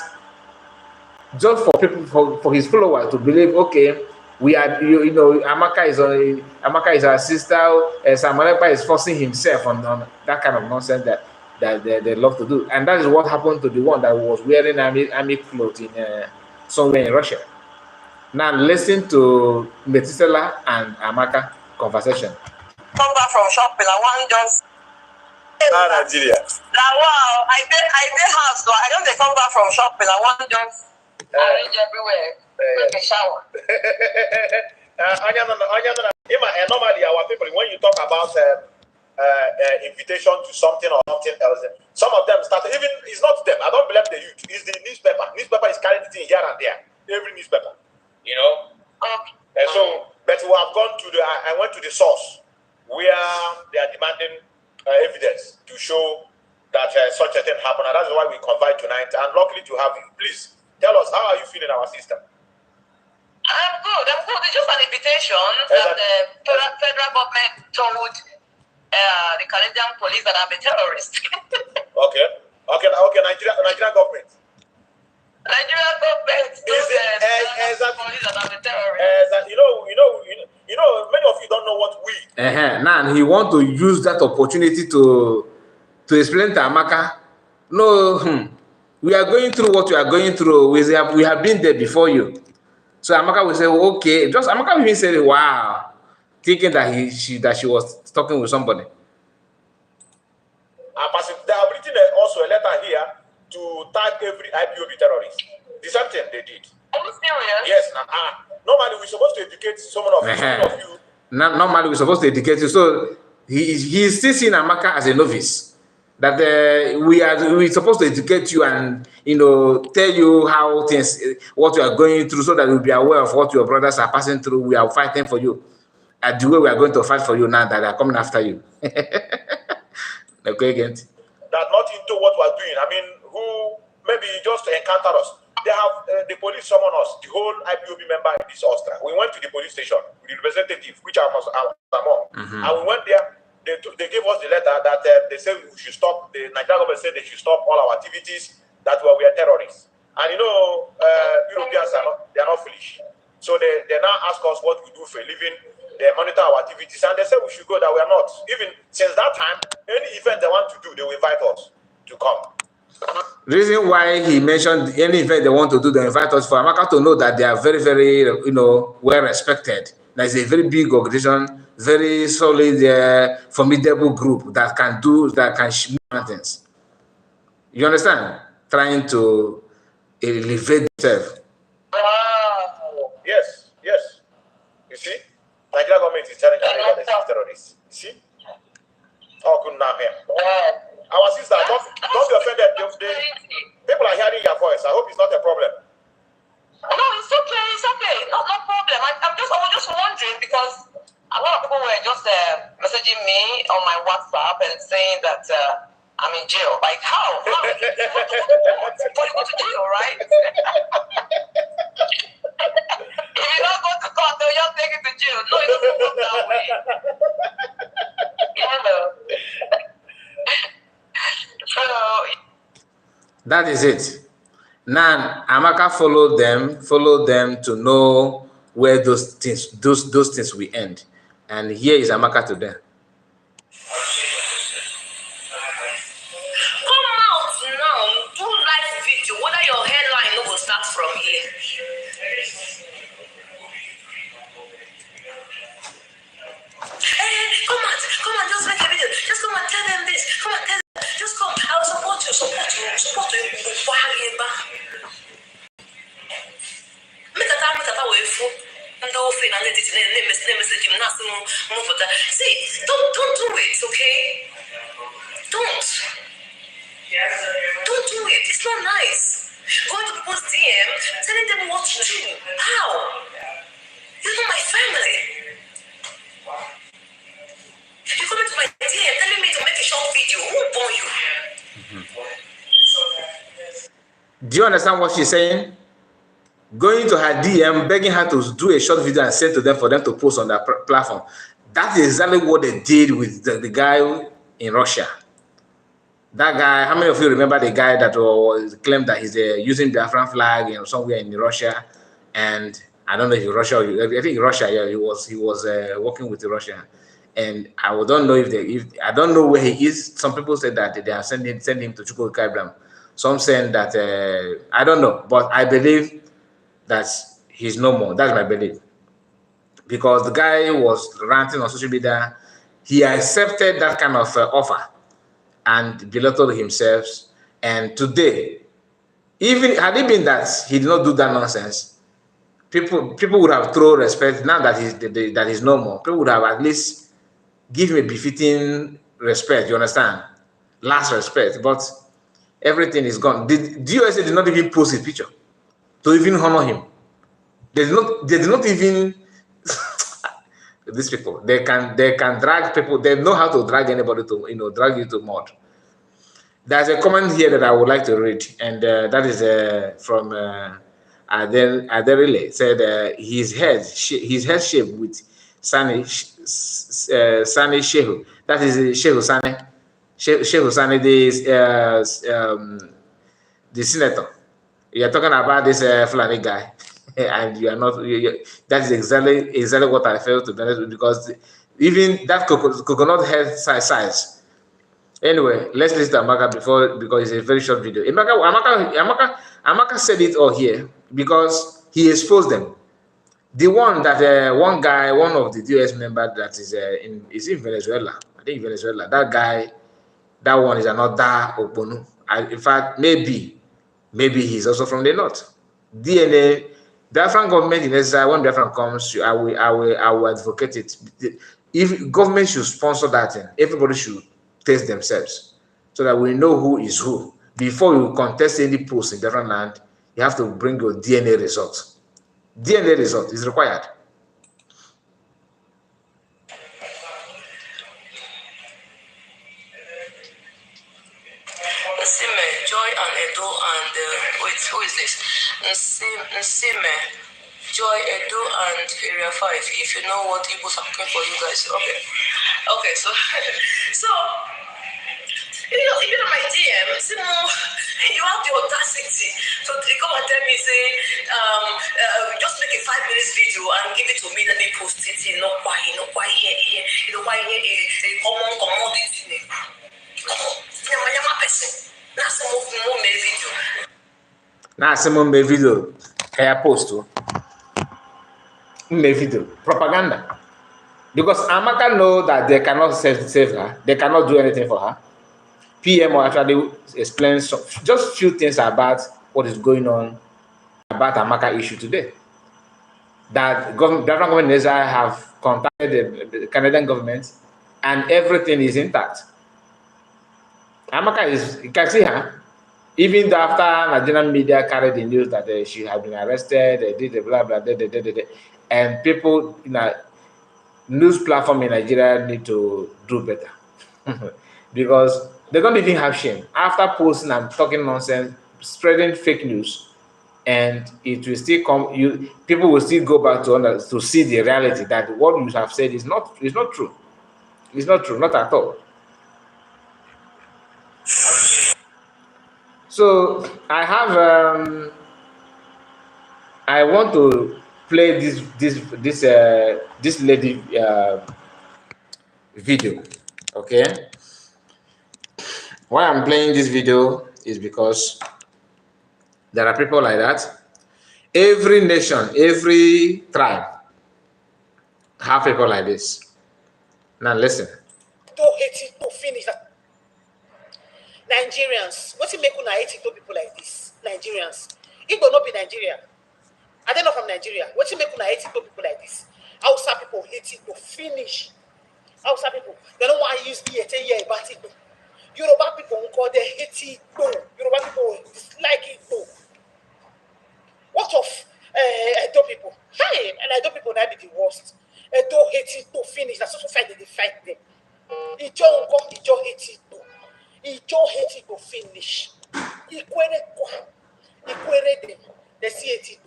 just for people, for his followers to believe, okay, we are, Amaka is our sister. Samuelpa is forcing himself on that kind of nonsense that they love to do, and that is what happened to the one that was wearing army clothes in somewhere in Russia. Now listen to Methuselah and Amaka conversation. Come back from shopping, I want just. Nigeria. Wow, I did house, so I don't come back from shopping. I want just arrange everywhere. Take a shower. Normally, our people, when you talk about invitation to something or something else, some of them start, even, it's not them, I don't blame the youth, it's the newspaper. Newspaper is carrying it in here and there, every newspaper, Okay. And so, but we have gone to I went to the source where they are demanding evidence to show that such a thing happened, and that's why we convite tonight, and luckily to have you. Please, tell us, how are you feeling our system? I'm good. It's just an invitation that the federal government told the Canadian police that I'm a terrorist. Okay, Nigerian government. Nigerian government told the police that I'm a terrorist. Many of you don't know what we. Now he want to use that opportunity to explain to Amaka, no, we are going through what we are going through. We have been there before you. So Amaka will say, okay. Just Amaka will even say, wow. thinking that she was talking with somebody. They have written also a letter here to tag every IPOB terrorist. The same thing they did. Are you serious? Yes. Normally we're supposed to educate some of you. Normally we're supposed to educate you. So he's still seeing Amaka as a novice. That we're supposed to educate you and tell you how things, what you are going through, so that you'll be aware of what your brothers are passing through. We are fighting for you, and the way we are going to fight for you now that they are coming after you. Okay, again. That not into what we're doing. I mean, who maybe just encounter us. They have the police summon us, the whole IPOB member in this Austria. We went to the police station with the representative, which I was among, and we went there. They gave us the letter that they said we should stop. The Nigerian government said they should stop all our activities, that we are terrorists. And Europeans they are not foolish. So they now ask us what we do for a living. They monitor our activities, and they said we should go, that we are not. Even since that time, any event they want to do, they will invite us to come. The reason why he mentioned any event they want to do, they invite us for Amaka to know that they are very, very, well respected. There's a very big organization, very solid, formidable group that can move mountains. You understand? Trying to elevate themselves. Yes. You see, Nigeria government is telling Nigeria that it's terrorists. You see? How could not hear? Our sister, don't be offended. People are hearing your voice. I hope it's not a problem. No, it's okay. No problem. I was just wondering, because a lot of people were just messaging me on my WhatsApp and saying that I'm in jail. Like, how? Before you go to jail, right? If you don't go to court, they'll just take you to jail. No, it doesn't work that way. That is it. Now Amaka followed them to know where those things will end. And here is Amaka to them. Come out now, do live video, whether your headline will start from here. Hey, come on, just make a video. Just come and tell them this. Come and tell them. Just come. I'll support you. See, don't do it, okay? Don't do it. It's not nice. Going to people's DM, telling them what to do. How? You're not my family. You come into my DM telling me to make a short video. Who born you? Do you understand what she's saying? Going to her DM, begging her to do a short video and send to them for them to post on their platform. That's exactly what they did with the guy in Russia. That guy, how many of you remember the guy that claimed that he's using Biafran flag somewhere in Russia? And I don't know if Russia, I think Russia, yeah, he was working with Russia. And I don't know I don't know where he is. Some people said that they are sending him to h0ck Kabram. Some saying that I don't know, but I believe that he's no more. That's my belief. Because the guy was ranting on social media, he accepted that kind of offer and belittled himself. And today, even had it been that he did not do that nonsense, people would have thrown respect. Now that he's no more, people would have at least give him a befitting respect. You understand? Last respect. But everything is gone. The USA did not even post his picture to even honor him. They did not even these people. They can drag people. They know how to drag anybody to drag you to mud. There's a comment here that I would like to read, and that is from Aderile. Said his head shaped with Sani Shehu. That is Shehu Sani. Shehu Sani, the senator. You are talking about this Fulani guy, and you are not. That is exactly what I felt, to be honest, because even that coconut head size. Anyway, let's listen to Amaka because it's a very short video. Amaka said it all here because he exposed them. The one that one of the US members that is in Venezuela. I think Venezuela. That guy, that one is another Obonu. In fact, maybe he's also from the north. DNA, Biafran government in Israel, when Biafran comes, I will advocate it. If government should sponsor that thing, everybody should test themselves so that we know who is who. Before you contest any post in Biafraland, you have to bring your DNA result. DNA result is required. Nsime, Joy and Edo and wait, who is this? Nsime, Joy, Edo and Area 5. If you know what Igbos are cooking for you guys, okay. Okay, so so you know my DM, Simo, you have the audacity to come and tell me say just make a 5 minutes video and give it to me, let me post it. You know why here, you know why here a common commodity. Now someone made video. I post made video propaganda because Amaka know that they cannot save her. They cannot do anything for her. PM will actually explain just few things about what is going on about Amaka issue today. That government in Israel have contacted the Canadian government and everything is intact. Amaka you can see her. Even after Nigerian media carried the news that she had been arrested, they did the blah blah, and people in a news platform in Nigeria need to do better because they don't even have shame. After posting and talking nonsense, spreading fake news, and it will still come. People will still go back to see the reality that what you have said is not true. It's not true, not at all. So I have I want to play this lady video. Okay, why I'm playing this video is because there are people like that. Every nation, every tribe have people like this. Now listen. Don't hate it to finish that. Nigerians, what's it make una hate it to people like this? Nigerians. It will not be Nigeria. I don't know from Nigeria. What's it make una hate it to people like this? Hausa people hate it to finish. Hausa people, they don't want to use the about it. Yoruba people call they hate it to. Yoruba people dislike it to. What of Edo people? Hey, and Edo people that be the worst. Edo hate it to finish. That's also fight they fight them. Ijo hate it to. Ijo hate it to finish. Ikwere them. They see it to.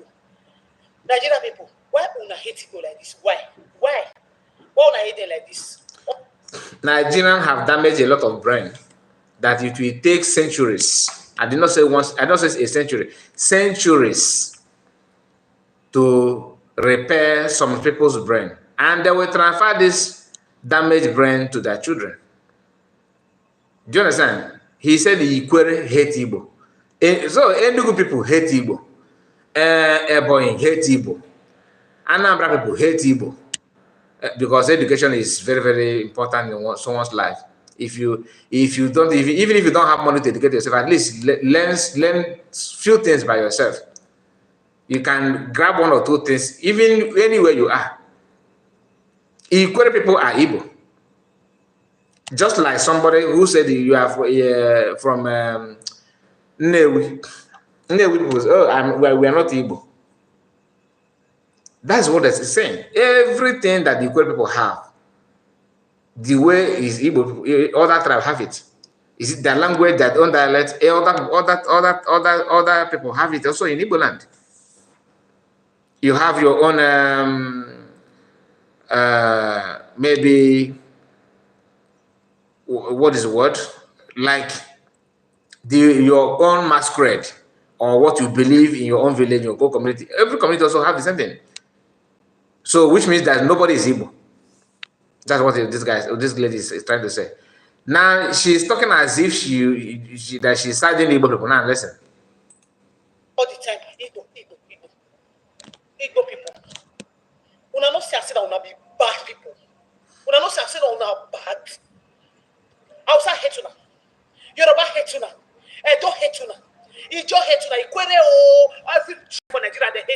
Nigerian people, why una hate it like this? Why? Why una hate it like this? Nigerians have damaged a lot of brain that it will take centuries. I did not say once, I don't say a century, centuries to repair some people's brain. And they will transfer this damaged brain to their children. Do you understand? He said the Ikwere hate Igbo. So Enugu people hate Igbo. Ebonyi hate Igbo. Anambra people hate Igbo. Because education is very, very important in someone's life. Even if you don't have money to educate yourself, at least learn few things by yourself. You can grab one or two things, even anywhere you are. Ikwere people are Igbo. Just like somebody who said you are from Nnewi. Nnewi people say, oh, we are not Igbo. That's what it's saying. Everything that the Igbo people have, the way is Igbo, other tribes have it. Is it their language, their own dialect? Other people have it also in Igbo land. You have your own, maybe, what is the word? Like your own masquerade or what you believe in your own village, your own community. Every community also have the same thing. So, which means that nobody is Igbo. That's what this lady is trying to say. Now she's talking as if she's siding Igbo people. Now listen. All the time, Igbo people.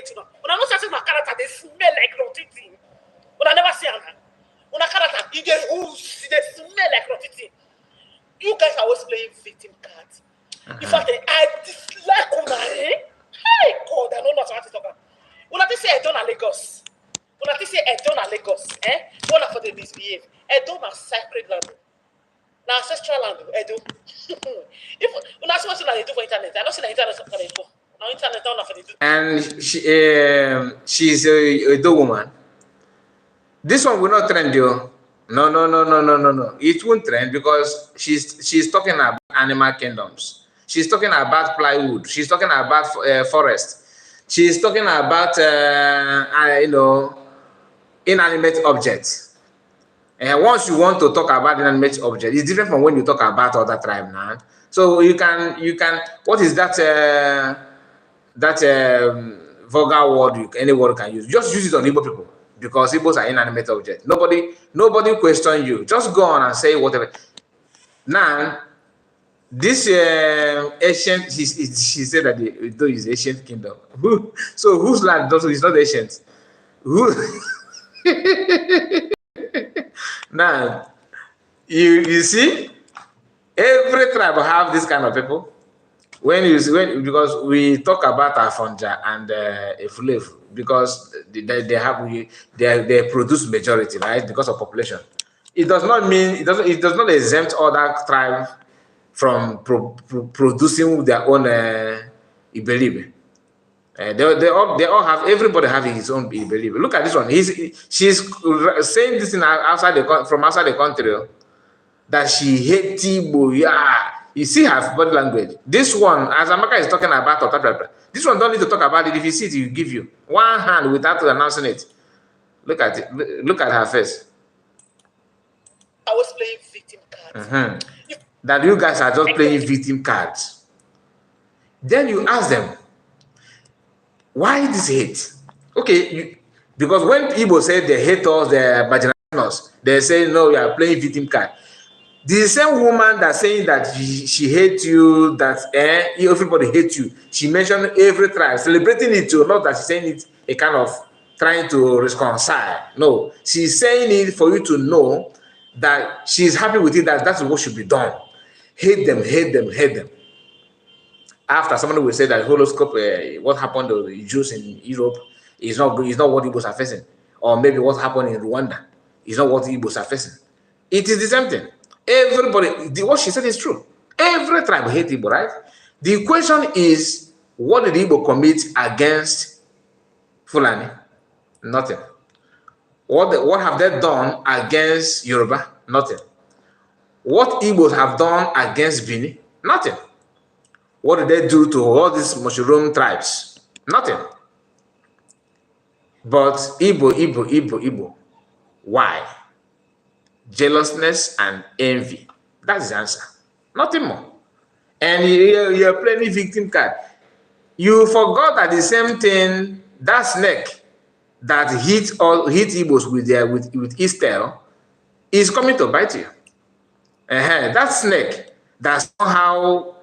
hate you. When I know certain character, they smell like rotten thing. When I never see them. When a character, they smell like rotten thing. You guys are always playing victim cards. In fact, I dislike Una. Hey God, I don't know what to talk about. When I say I don't Lagos. When I say I don't Lagos, one for the misbehave. I don't have sacred land. Now ancestral land, I do. If when I see what they do for internet, I don't see the internet something they do. Now internet don't have to do. And she's a dog woman. This one will not trend you. No. It won't trend because she's talking about animal kingdoms. She's talking about plywood. She's talking about forest. She's talking about inanimate objects. And once you want to talk about inanimate object, it's different from when you talk about other tribe now. So you can what is that vulgar word any word can use? Just use it on Igbo people because Igbos are inanimate objects. Nobody question you. Just go on and say whatever. Now, this ancient, she said that it is ancient kingdom. So whose land is not ancient? Who? Now, you see, every tribe have this kind of people. Because we talk about Afonja and Efulefu because they produce majority, right? Because of population. It does not mean it does not exempt other tribes from producing their own Ibelibe. They all have, everybody having his own Ibelibe. Look at this one. She's saying this from outside the country that she hates Igbo. Yeah, you see her body language. This one, as Amaka is talking about, this one don't need to talk about it. If you see it, you give you one hand without announcing it. Look at it. Look at her face. I was playing victim cards. That you guys are just playing victim cards. Then you ask them, why this hate? Okay, because when people say they hate us, they're marginalized, they say, no, you are playing victim card. The same woman that's saying that she hates you, that everybody hates you, she mentioned every tribe, celebrating it too, not that she's saying it a kind of trying to reconcile. No, she's saying it for you to know that she's happy with it, that's what should be done. Hate them, hate them, hate them. After somebody will say that horoscope, what happened to the Jews in Europe is not what Igbos are facing. Or maybe what happened in Rwanda is not what Igbos are facing. It is the same thing. Everybody, what she said is true. Every tribe hates Igbo, right? The question is, what did Igbo commit against Fulani? Nothing. What have they done against Yoruba? Nothing. What Igbos have done against Bini? Nothing. What did they do to all these mushroom tribes? Nothing. But Igbo. Why? Jealousness and envy. That's the answer. Nothing more. And you're playing victim card. You forgot that the same thing, that snake that hit Igbos with his tail is coming to bite you. That snake that somehow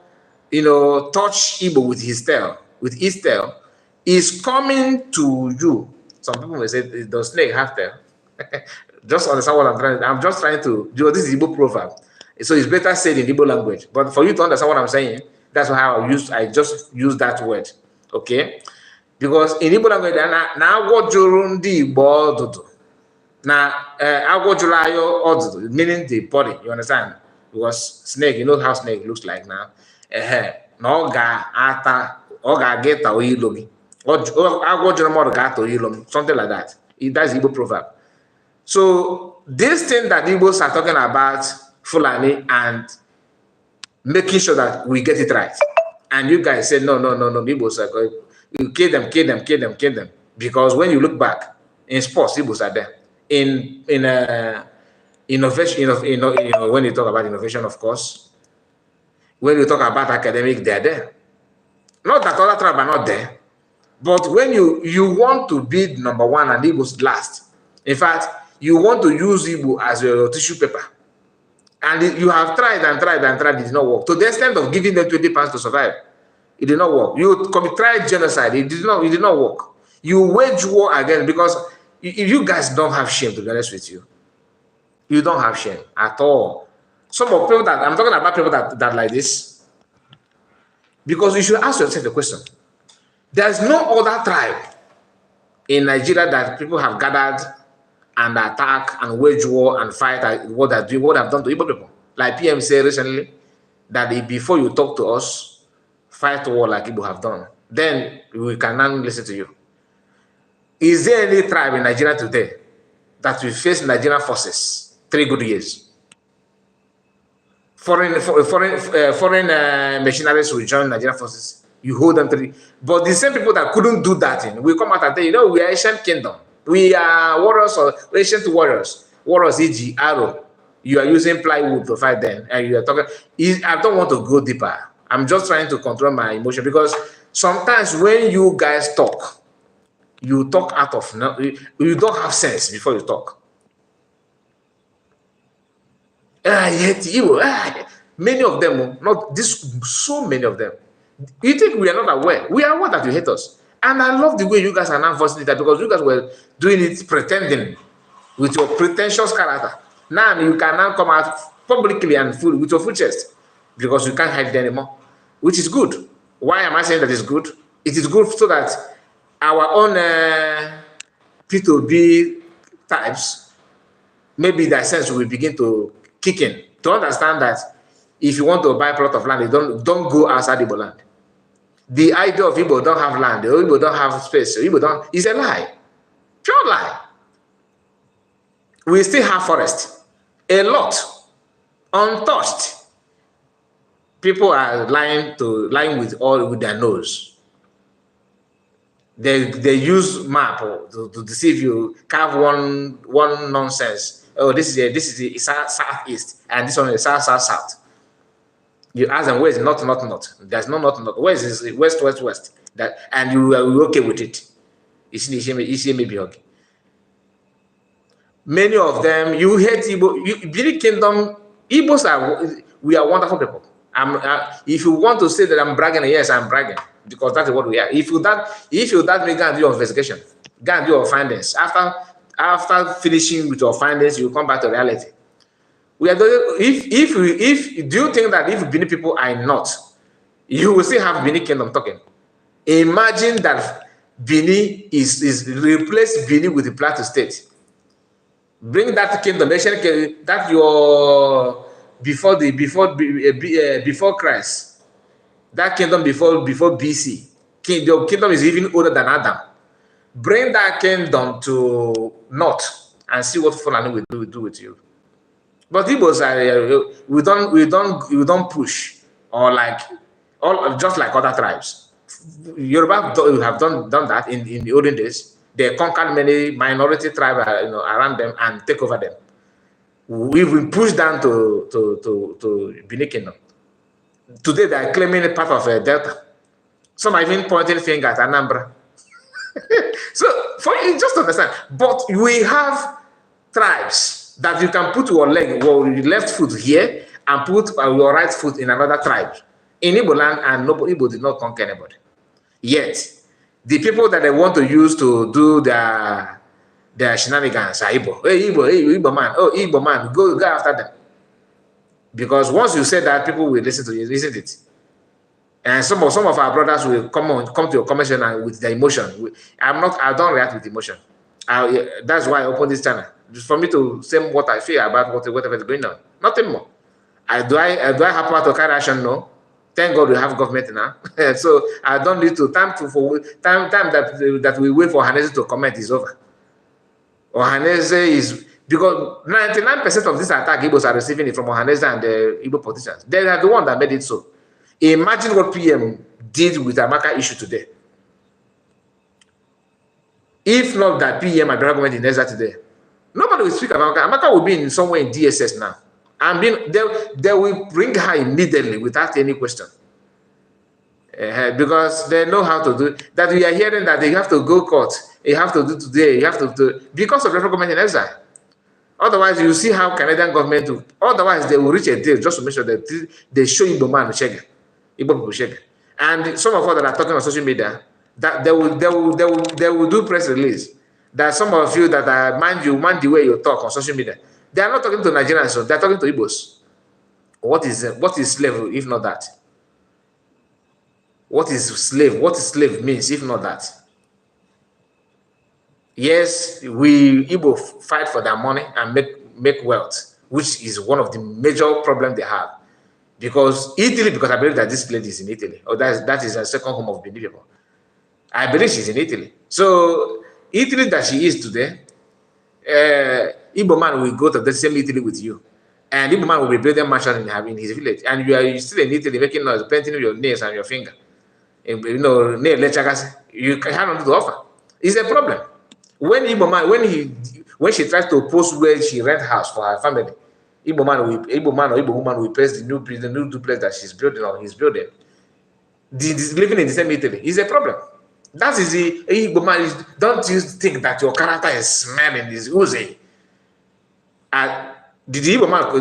touch Igbo with his tail, is coming to you. Some people may say, does snake have tail? Just understand what I'm just trying to do. This is Igbo proverb. So it's better said in Igbo language. But for you to understand what I'm saying, that's how I just use that word. Okay? Because in Igbo language, now what Jurundi Igbo meaning the body, you understand? Because snake, you know how snake looks like now. Something like that. That's Igbo proverb. So this thing that Igbos are talking about Fulani and making sure that we get it right. And you guys said, no, Igbos are going, you kill them. Because when you look back in sports, Igbos are there. In innovation, when you talk about innovation, of course, when you talk about academic, they're there. Not that other tribes are not there, but when you want to be number one and Igbos last, in fact, you want to use Igbo as your tissue paper, and you have tried, it did not work. To the extent of giving them 20 pounds to survive, it did not work. You tried genocide, it did not work. You wage war again because if you guys don't have shame, to be honest with you, you don't have shame at all. Some of people that I'm talking about, people that like this, because you should ask yourself the question. There's no other tribe in Nigeria that people have gathered and attack and wage war and fight what they're doing, what I've done to Igbo people. Like PM said recently, that before you talk to us, fight war like Igbo have done. Then we can now listen to you. Is there any tribe in Nigeria today that will face Nigerian forces 3 good years? Foreign mercenaries will join Nigerian forces. You hold them 3. But the same people that couldn't do that, we come out and say, we are ancient kingdom. We are warriors or ancient warriors. Warriors, e.g., arrow. You are using plywood to fight them, and you are talking. I don't want to go deeper. I'm just trying to control my emotion because sometimes when you guys talk, you talk out of you don't have sense before you talk. Many of them, not this, so many of them. You think we are not aware? We are aware that you hate us, and I love the way you guys are now voicing that because you guys were doing it pretending with your pretentious character. Now you can now come out publicly and full with your full chest because you can't hide it anymore, which is good. Why am I saying that it's good? It is good so that our own P2B types, maybe that sense will begin to kick in to understand that if you want to buy a plot of land, you don't go outside Igbo land. The idea of Igbo don't have land, Igbo don't have space, Igbo don't, is a lie, pure lie. We still have forest, a lot, untouched. People are lying with their nose. They use map to deceive you, carve one nonsense. Oh, this is the southeast, and this one is south. You ask them where is north. There's no north. Where is west? That, and you are okay with it. Maybe okay. Many of them, you hate Igbo. Bini Kingdom, Igbos we are wonderful people. If you want to say that I'm bragging, yes, I'm bragging because that's what we are. If you that may go and do your investigation, go and do your findings. After finishing with your findings, you come back to reality. We are if do you think that if Bini people are not, you will still have Bini Kingdom talking? Imagine that Bini is replace Bini with the Plateau State. Bring that kingdom, that your before Christ, that kingdom before BC. Your kingdom is even older than Adam. Bring that kingdom to north and see what Fulani will do with you. But Igbos we don't push just like other tribes. Yoruba have done that in the olden days. They conquered many minority tribes around them and take over them. We will push down to Bini Kingdom. Today they are claiming a part of Delta. Some are even pointing finger at Anambra. So for you just understand, but we have tribes that you can put your your left foot here and put your right foot in another tribe in Igbo land, and Igbo did not conquer anybody. Yet the people that they want to use to do their shenanigans are Igbo. Hey, Igbo man. Oh, Igbo man. Go after them. Because once you say that, people will listen to you, isn't it? And some of our brothers will come to your conversation with their emotion. I don't react with emotion. That's why I opened this channel. Just for me to say what I feel about whatever is going on. Nothing more. Do I happen to carry action? No. Thank God we have government now. So I don't need to time that we wait for Hanese to comment is over. Hanese is because 99% of this attack Igbos are receiving it from Hanese and the Igbo politicians. They are the one that made it so. Imagine what PM did with the Amaka issue today. If not that PM and the government in Ezra today, nobody will speak about Amaka. Amaka will be in somewhere in DSS now. And they will bring her immediately without any question. Because they know how to do it. That we are hearing that they have to go court. You have to do today. You have to do because of the government in exile. Otherwise, you see how Canadian government do. Otherwise, they will reach a deal just to make sure that they show Igbo man Igbo people shake. And some of us that are talking on social media, that they will do press release that some of you that are mind the way you talk on social media, they are not talking to Nigerians, so they're talking to Igbos. What is slave if not that? What is slave? What is slave means if not that? Yes, we Igbo fight for their money and make wealth, which is one of the major problems they have. Because Italy, because I believe that this lady is in Italy, or that is a second home of Benin people. I believe she's in Italy. So Italy that she is today, Igbo man will go to the same Italy with you. And Igbo man will be building mansion in his village. And you are still in Italy making noise, painting your nails and your finger. You know, nail you have nothing to offer. It's a problem. When Igbo man, when she tries to post where she rent house for her family, Igbo man or Igbo woman will place the new duplex that she's building or he's building. Living in the same Italy is a problem. That is the Igbo man. Don't you think that your character is smelling, is oozing? Did the Igbo man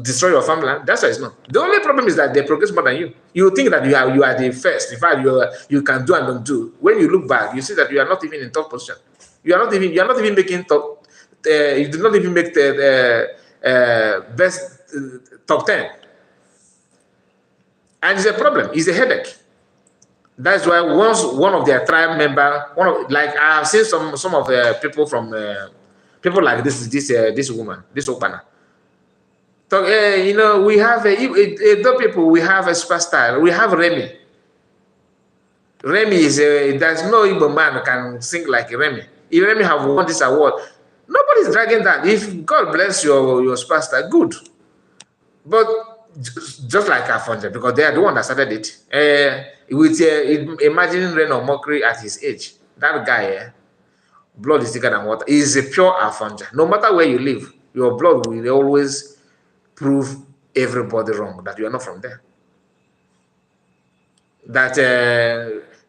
destroy your family? That's why it's not. The only problem is that they progress more than you. You think that you are the first. In fact, you can do and don't do. When you look back, you see that you are not even in top position. You are not even making top. You do not even make the best top 10. And it's a problem. It's a headache. That's why once one of their tribe member, like I have seen some of the people from people like this woman, this Opana. So you know, we have the people. We have a superstar. We have Remy. Remy is there's no Igbo man can sing like Remy. If Remy have won this award, nobody's dragging that. If God bless your superstar, good. But just like Afonja, because they are the one that started it. Imagining rain or mockery at his age. That guy, blood is thicker than water. He is a pure Afonja. No matter where you live, your blood will always prove everybody wrong, that you are not from there. That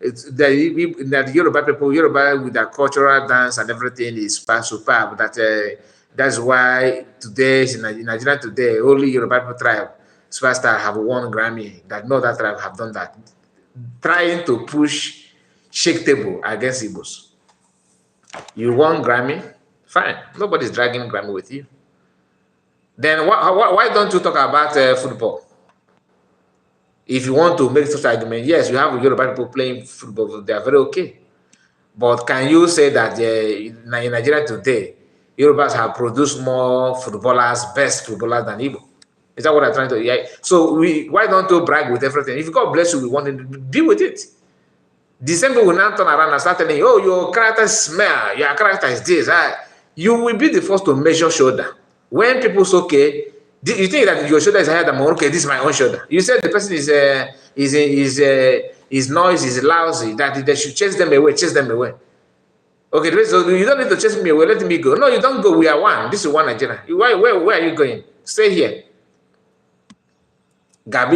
that Yoruba people, Yoruba with their cultural dance and everything is superb. That's why today in Nigeria today, only Yoruba people tribe superstar have won Grammy. That no other tribe have done that. Trying to push shake table against Igbos. You won Grammy, fine. Nobody's dragging Grammy with you. Then why don't you talk about football? If you want to make such argument, yes, you have Yoruba people playing football. They are very okay. But can you say that in Nigeria today, Yorubas have produced more footballers, best footballers than Igbo? Is that what I'm trying to? Yeah. So why don't you brag with everything? If God bless you, we want to deal with it. December will now turn around and start telling you, oh, your character smell, your character is this. You will be the first to measure shoulder. When people say, okay, you think that your shoulder is higher than mine? Okay, this is my own shoulder. You said the person is noisy, is lousy, that they should chase them away. Okay, so you don't need to chase me away, let me go. No, you don't go, we are one. This is one Nigeria. Where are you going? Stay here. And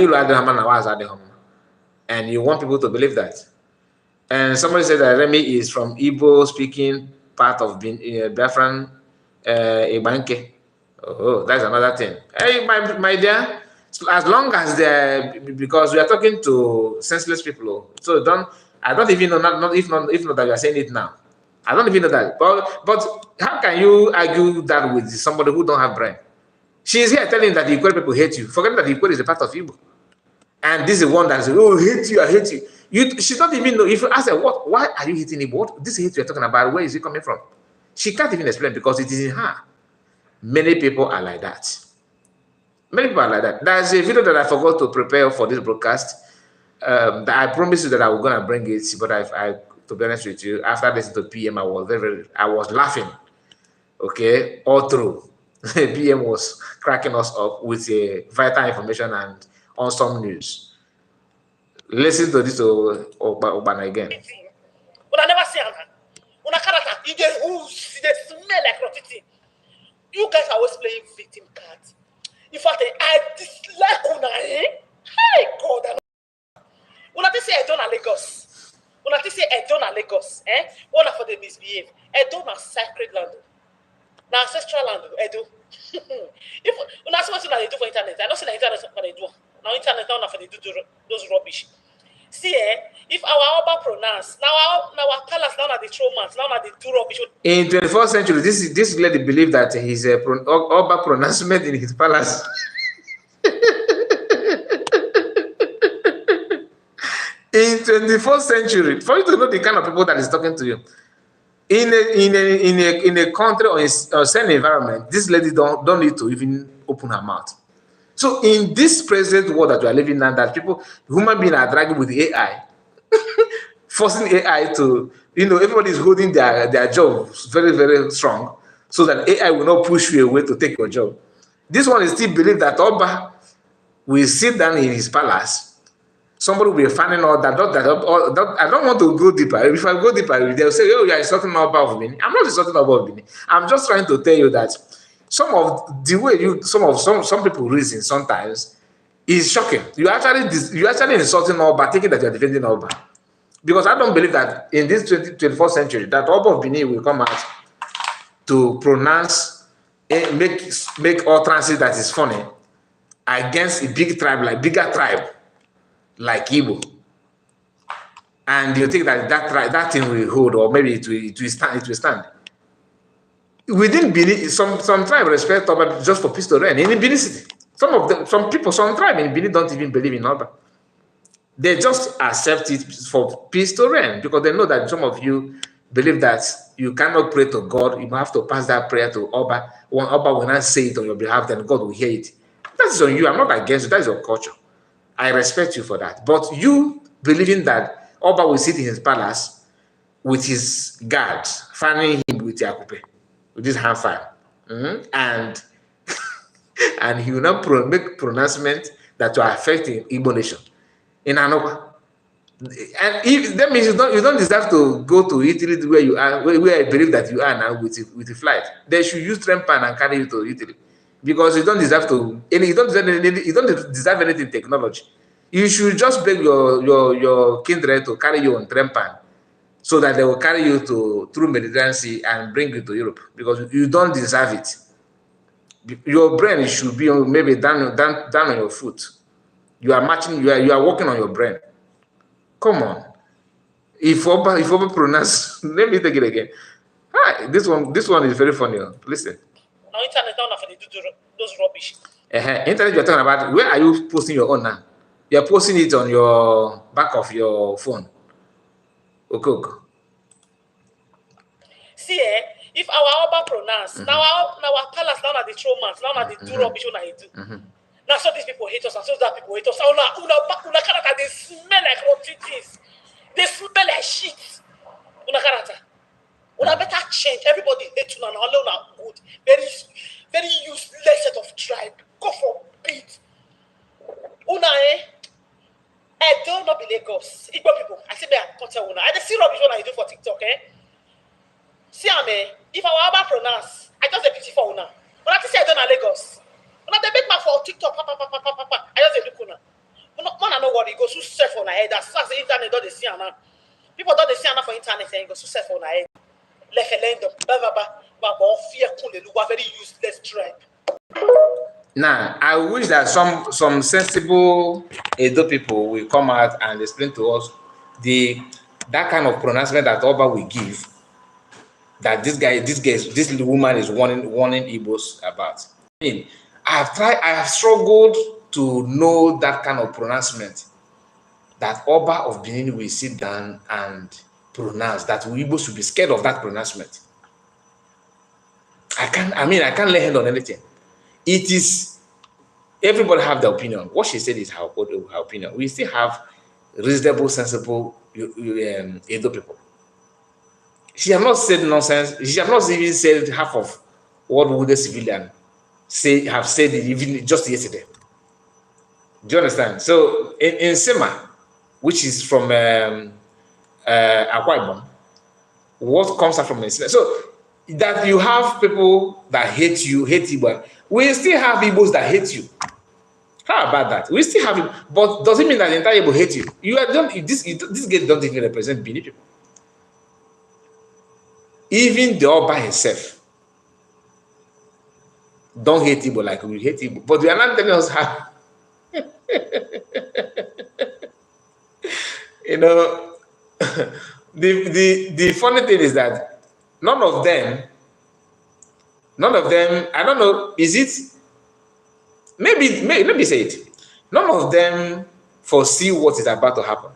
you want people to believe that. And somebody said that Remy is from Igbo speaking part of Biafran Ibanke. Oh, that's another thing. Hey, my dear, as long as because we are talking to senseless people, so I don't even know, if not that you are saying it now. I don't even know that. But how can you argue that with somebody who don't have brain? She is here telling that the Igbo people hate you, forgetting that the Igbo is a part of Igbo. And this is one that says, oh, I hate you. She don't even know. If you ask her, why are you hating Igbo? What this hate you're talking about, where is it coming from? She can't even explain because it is in her. Many people are like that. Many people are like that. There's a video that I forgot to prepare for this broadcast. That I promised you that I was gonna bring it, but I to be honest with you, after listening to PM, I was laughing. Okay, all through. PM was cracking us up with vital information and awesome news. Listen to this Obana again. But I never see her. Una character, they smell like rotting. You guys are always playing victim cards. In fact, I dislike Una. Hey God, Una say I don't Lagos. Una say I don't Lagos. One for the misbehave. I don't have sacred land. Now ancestral land. I do. If Una see what they do for internet, I don't see the internet what they do. Now internet now for they do those rubbish. See, if our Oba pronounce, now our palace, now are the traumas, now are the two rubbish. In 21st century, this lady believed that his Oba pronouncement in his palace. In 21st century, for you to know the kind of people that is talking to you, in a country or in a certain environment, this lady don't need to even open her mouth. So in this present world that we are living now, that human beings are dragging with AI, forcing AI to, everybody is holding their jobs very, very strong, so that AI will not push you away to take your job. This one is still believe that Oba will sit down in his palace. Somebody will be finding out that, I don't want to go deeper. If I go deeper, they'll say, oh, you are insulting Oba of Benin. I'm not insulting Oba of Benin. I'm just trying to tell you that some of the way some people reason sometimes is shocking. You're actually insulting Oba, thinking that you're defending Oba. Because I don't believe that in this 21st century, that Oba of Benin will come out to pronounce, make utterances that is funny against a bigger tribe like Igbo, and you think that thing will hold, or maybe it will stand. Within Benin, some tribe respect Oba just for peace to reign. In Benin City, some tribe in Benin don't even believe in Oba. They just accept it for peace to reign, because they know that some of you believe that you cannot pray to God. You have to pass that prayer to Oba. When Oba will not say it on your behalf, then God will hear it. That is on you. I'm not against you. That is your culture. I respect you for that. But you believing that Oba will sit in his palace with his guards, fanning him with Yakupe, with this hand fire, and and he will not make pronouncement that will affect the Igbo nation in Anoka. And if that means you don't deserve to go to Italy where you are, where I believe that you are now with a flight. They should use train pan and carry you to Italy, because you don't deserve to. You don't deserve anything technology. You should just beg your kindred to carry you on train pan, so that they will carry you through Mediterranean Sea and bring you to Europe, because you don't deserve it. Your brain should be maybe down on your foot. You are marching. You are working on your brain. Come on. If Oba pronounce, let me take it again. Hi, this one is very funny. Listen. Now internet down for those rubbish. Internet you're talking about. Where are you posting your own now? You're posting it on your back of your phone. Okay. See, if our Oba pronounce, now our palace, now are the traumas, now are the two rubbish when I do. Now so these people hate us, and so that people hate us. Una character, they smell like rotten things. They smell like shit. Una character. Una better change. Everybody hate you, and all una good. Very, very useless set of tribe. God forbid. Una I don't know be Lagos. Igbo people. I say me I can't tell una. I just see rubbish when I do for TikTok, See if I were ever pronounce, I just a pity for una. When I say I don't know Lagos. When they make my for TikTok, I just say look una. Man, I know what it goes to surf on my head. That's the internet don't they see now. People don't they see now for internet and goes to surf on my head. Referendum, fear very useless tribe. Now, I wish that some sensible Edo people will come out and explain to us that kind of pronouncement that Oba will give, that this woman is warning Igbos about. I mean, I have struggled to know that kind of pronouncement that Oba of Benin will sit down and pronounce, that Igbos should be scared of that pronouncement. I can't lay hand on anything. It is, everybody have their opinion. What she said is her opinion. We still have reasonable, sensible Edo people. She has not said nonsense. She has not even said half of what would the civilian have said even just yesterday. Do you understand? So in Sema, which is from Akwa Ibom, what comes out from Sema? So that you have people that hate Igbo. We still have Igbos that hate you. How about that? We still have it, but does it mean that the entire Igbo hate you? This gate don't even represent Benin people. Even the Oba himself don't hate Igbo like we hate Igbo, but we are not telling us how. You know, the funny thing is that none of them, I don't know, is it, maybe, let me say it, none of them foresee what is about to happen.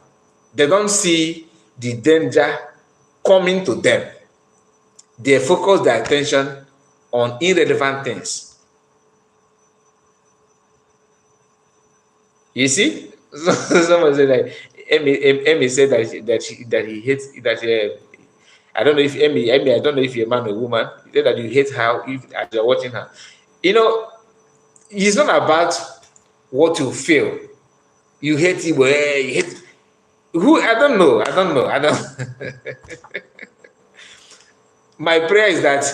They don't see the danger coming to them. They focus their attention on irrelevant things. You see, someone said like Emmy said that he hates that. I don't know if Emmy, I don't know if you're a man or a woman. You said that you hate her as you're watching her. You know, it's not about what you feel. You hate him, you hate who? I don't know. My prayer is that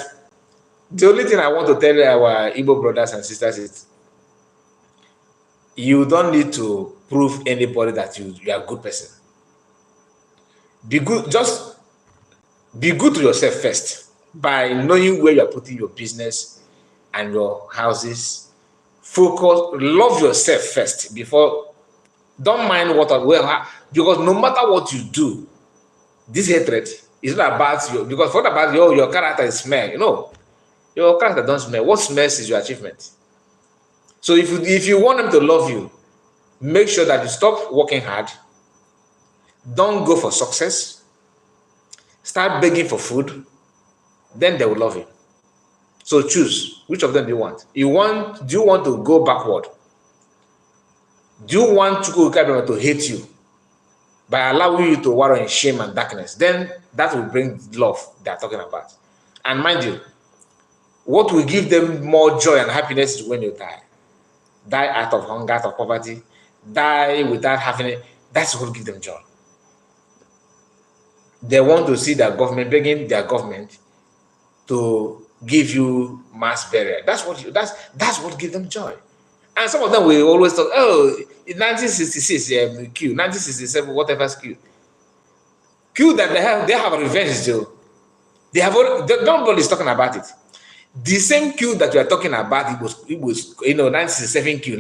the only thing I want to tell our Igbo brothers and sisters is you don't need to prove anybody that you are a good person. Be good, just be good to yourself first by knowing where you're putting your business and your houses. Focus, love yourself first before, don't mind what, because no matter what you do, this hatred is not about you, because what about your character is smell, you know, your character don't smell. What smells is your achievement. So if you want them to love you, make sure that you stop working hard, don't go for success, start begging for food, then they will love you. So choose, which of them do you want? Do you want to go backward? Do you want Chukwu to hate you by allowing you to wallow in shame and darkness? Then that will bring love they are talking about. And mind you, what will give them more joy and happiness is when you die. Die out of hunger, out of poverty, die without having it. That's what will give them joy. They want to see their government begging their government to give you mass burial. That's what gives them joy. And some of them will always talk, oh, in 1966, Q, 1967, whatever's Q. Q that they have a revenge still. Nobody's talking about it. The same Q that you are talking about, it was 1967 Q.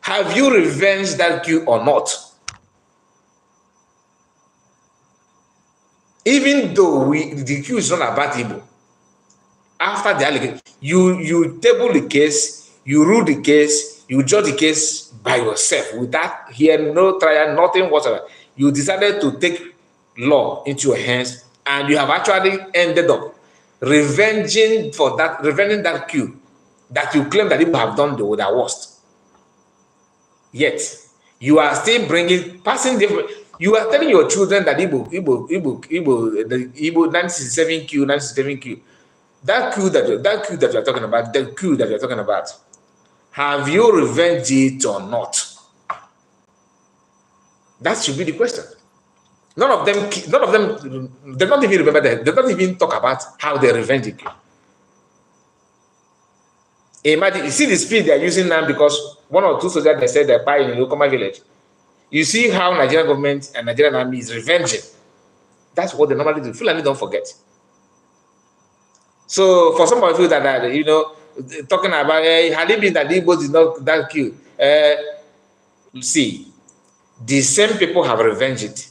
Have you revenged that Q or not? Even though the Q is not about Igbo, after the allegation, you table the case, you rule the case, you judge the case by yourself without hearing, no trial, nothing whatsoever. You decided to take law into your hands, and you have actually ended up revenging that Q that you claim that people have done the worst. Yet you are still passing different. You are telling your children that Igbo 1967 Q, that Q that you're talking about, have you revenged it or not? That should be the question. None of them, they don't even remember that. They don't even talk about how they revenge it. Imagine, you see the speed they're using now because one or two soldiers they said they're buying in Okoma village. You see how Nigerian government and Nigerian army is revenging. That's what they normally do. Fulani don't forget. So for some of you that are, talking about, had it been that the Igbo is not that cute, see, the same people have revenged it.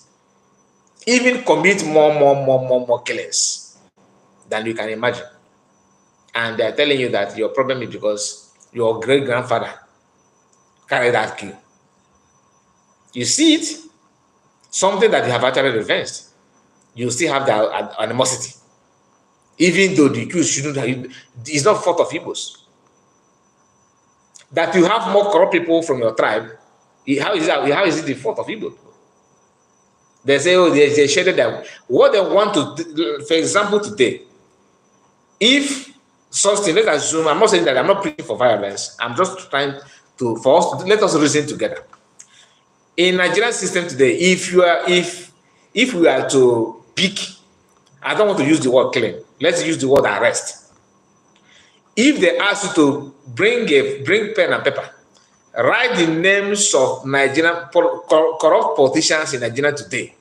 Even commit more killings than you can imagine. And they're telling you that your problem is because your great-grandfather carried that kill. You see it, something that you have actually revenged. You still have the animosity. Even though the accused shouldn't have, it's not fault of Igbos. That you have more corrupt people from your tribe, how is it the fault of Igbo? They say, oh, they shaded them. What they want to, for example, today, if something, let's assume, I'm not saying that I'm not preaching for violence, I'm just trying to, let us reason together. In Nigerian system today, if we are to pick, I don't want to use the word killing, let's use the word arrest. If they ask you to bring pen and paper, write the names of Nigerian corrupt politicians in Nigeria today,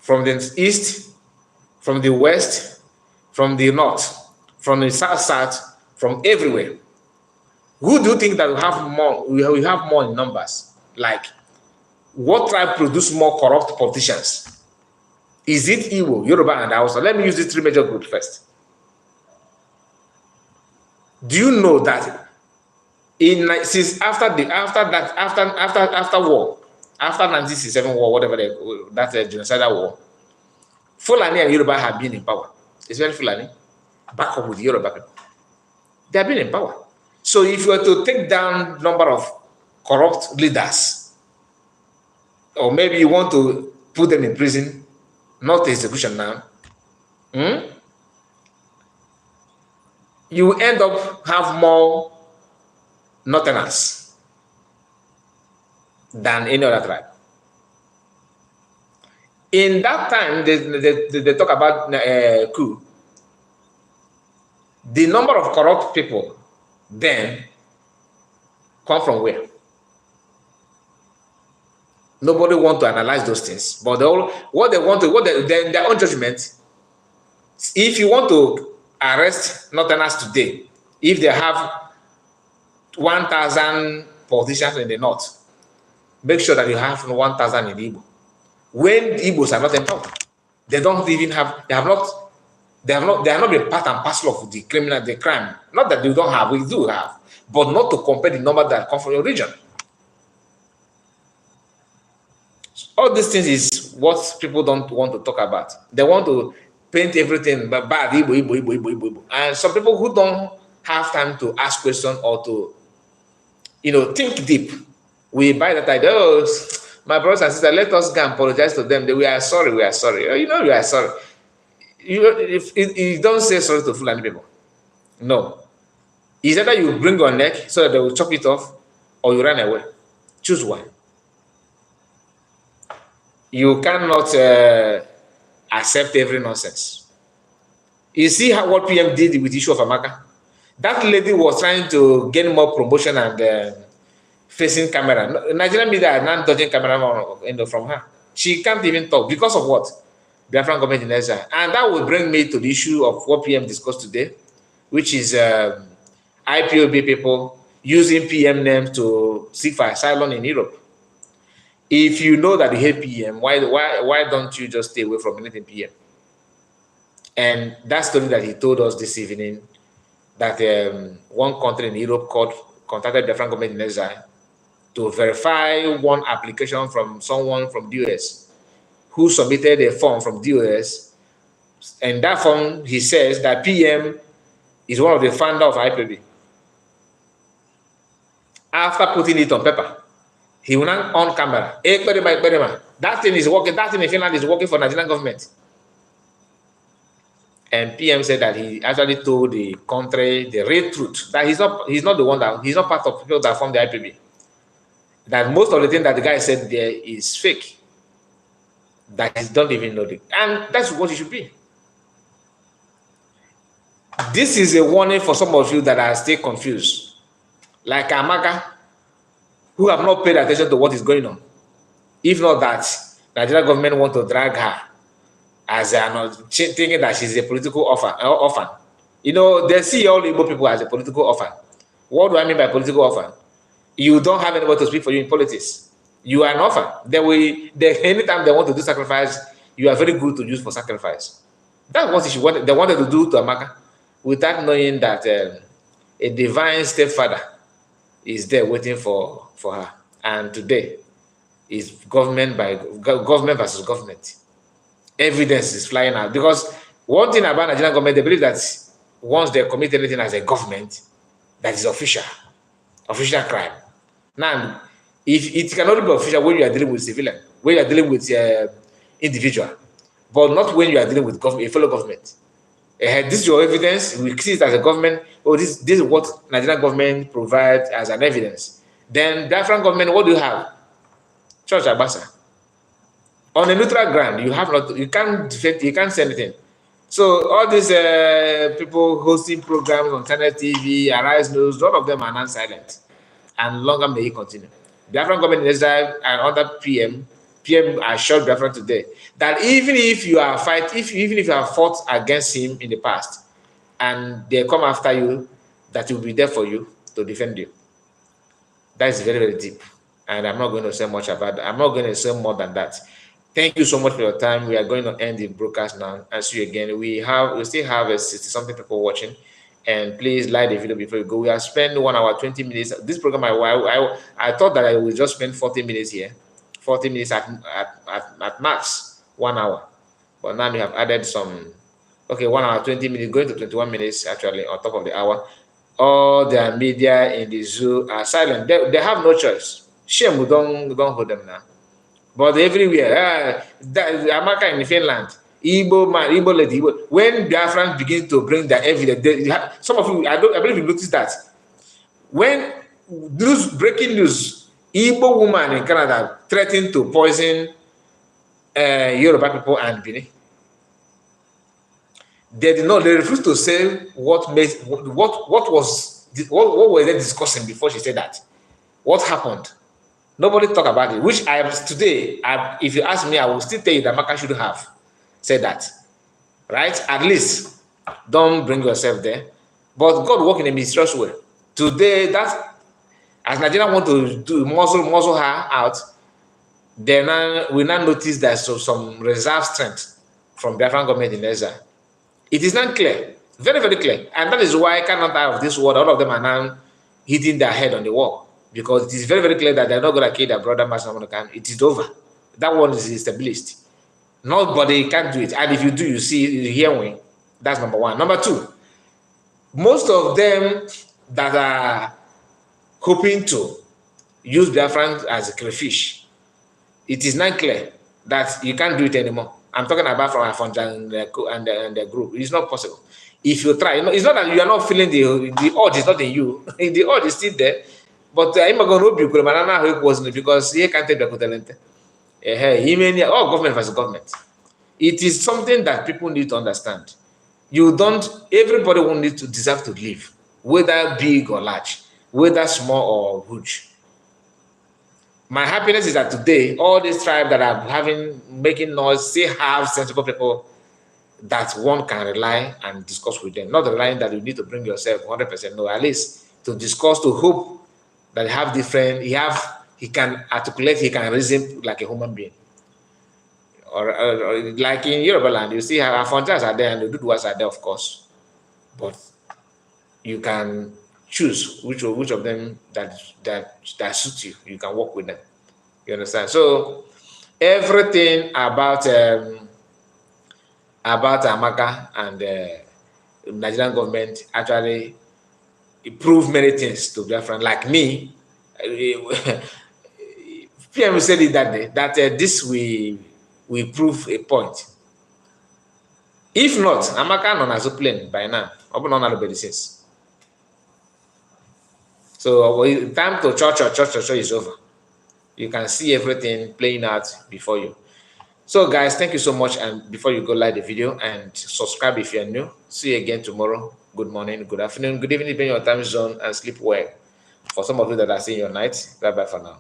from the east, from the west, from the north, from the south, from everywhere. Who do you think that we have more? We have more in numbers. Like, what tribe produce more corrupt politicians? Is it Igbo, Yoruba, and Hausa? Let me use these three major groups first. Do you know that since after war, after 1967 war, whatever that genocidal war, Fulani and Yoruba have been in power. Especially Fulani, back up with Yoruba people. They have been in power. So if you were to take down number of corrupt leaders, or maybe you want to put them in prison, not execution now, you end up have more Northerners than any other tribe. In that time, they talk about coup. The number of corrupt people then come from where? Nobody want to analyze those things, but their own judgment. If you want to arrest Northerners today, if they have 1,000 politicians in the north, make sure that you have 1,000 in Igbo. When the Igbos are not in power, they don't even have. They are not been part and parcel of the crime. Not that they don't have, we do have, but not to compare the number that come from your region. All these things is what people don't want to talk about. They want to paint everything bad, Igbo. And some people who don't have time to ask questions or to, think deep, we buy that idea. Oh, my brothers and sisters, let us go and apologize to them. We are sorry. We are sorry. We are sorry. You don't say sorry to Fulani people. No. It's either you bring your neck so that they will chop it off, or you run away. Choose one. You cannot accept every nonsense. You see what PM did with the issue of Amaka? That lady was trying to gain more promotion and facing camera. Nigerian media are not dodging camera from her. She can't even talk because of what? Biafran government in exile. And that will bring me to the issue of what PM discussed today, which is IPOB people using PM names to seek for asylum in Europe. If you know that you hate PM, why don't you just stay away from anything PM? And that story that he told us this evening, that one country in Europe contacted Biafran government in exile to verify one application from someone from the US who submitted a form from the US. And that form, he says that PM is one of the founders of IPOB. After putting it on paper, he went on camera. That thing is working. That thing in Finland is working for Nigerian government. And PM said that he actually told the country the real truth, that he's not part of people that formed the IPB. That most of the things that the guy said there is fake. That he don't even know it. And that's what it should be. This is a warning for some of you that are still confused. Like Amaka, who have not paid attention to what is going on. If not that, Nigerian government want to drag her as thinking that she's a political orphan. They see all Igbo people as a political orphan. What do I mean by political orphan? You don't have anybody to speak for you in politics. You are an orphan. Anytime they want to do sacrifice, you are very good to use for sacrifice. That's what they wanted to do to Amaka, without knowing that a divine stepfather is there waiting for her. And today is government versus government. Evidence is flying out. Because one thing about Nigerian government, they believe that once they commit anything as a government, that is official crime. Now, if it cannot be official when you are dealing with civilian, when you are dealing with individual, but not when you are dealing with a fellow government. This is your evidence. We see it as a government. Oh, this is what Nigerian government provides as an evidence. Then Biafran government, what do you have? Church Abasa. On a neutral ground, you can't say anything. So all these people hosting programs on channel TV, Arise News, all of them are non-silent. And longer may it continue. Biafran government in exile and under PM assured Biafran today that even if you have fought against him in the past and they come after you, that he will be there for you to defend you. That is very, very deep. And I'm not going to say much about that. I'm not going to say more than that. Thank you so much for your time. We are going to end the broadcast now and see you again. We still have 60-something people watching. And please like the video before you go. We have spent 1 hour 20 minutes. This program, I thought that I would just spend 40 minutes here, 40 minutes at max 1 hour. But now we have added some. Okay, 1 hour 20 minutes, going to 21 minutes actually on top of the hour. All their media in the zoo are silent. They have no choice. Shame we don't hold them now. But everywhere, Amaka in Finland, Igbo man, Igbo lady, Igbo. When Biafrans begin to bring their evidence, some of you, I believe you noticed that. When breaking news, Igbo woman in Canada threatened to poison Yoruba people and Bini. They did not. They refused to say what were they discussing before she said that. What happened? Nobody talk about it. Which if you ask me, I will still tell you that Amaka should have said that, right? At least don't bring yourself there. But God work in a mysterious way. Today, as Nigeria want to do muzzle her out, then we now notice there's some reserve strength from Biafran government in Ezra. It is not clear, very, very clear. And that is why I cannot out of this world, all of them are now hitting their head on the wall. Because it is very, very clear that they're not going to kill their brother, it is over. That one is established. Nobody can do it. And if you do, you hear me. That's number one. Number two, most of them that are hoping to use Biafran as a crayfish, it is not clear that you can't do it anymore. I'm talking about from Afonja and the group. It's not possible. If you try, it's not that you are not feeling the urge is not in you. The urge is still there. But I'm going to be because he can't take the talent. Government versus government. It is something that people need to understand. Everybody will need to deserve to live, whether big or large, whether small or huge. My happiness is that today, all these tribes that are making noise still have sensible people that one can rely and discuss with them. Not relying that you need to bring yourself 100%. No, at least to discuss, to hope that he can articulate, he can reason like a human being. Or like in Yorubaland, you see how Afonjas are there and the Duduas are there, of course. But you can choose which of them that suits you. You can work with them. You understand? So everything about Amaka and the Nigerian government actually proved many things to Biafran. Like me, PM said it that day that this will prove a point. If not, Amaka non as a plane by now. Open on all the since. So time to church is over. You can see everything playing out before you. So guys, thank you so much. And before you go, like the video and subscribe if you're new. See you again tomorrow. Good morning, good afternoon, good evening, depending on your time zone, and sleep well. For some of you that are seeing your night, bye-bye for now.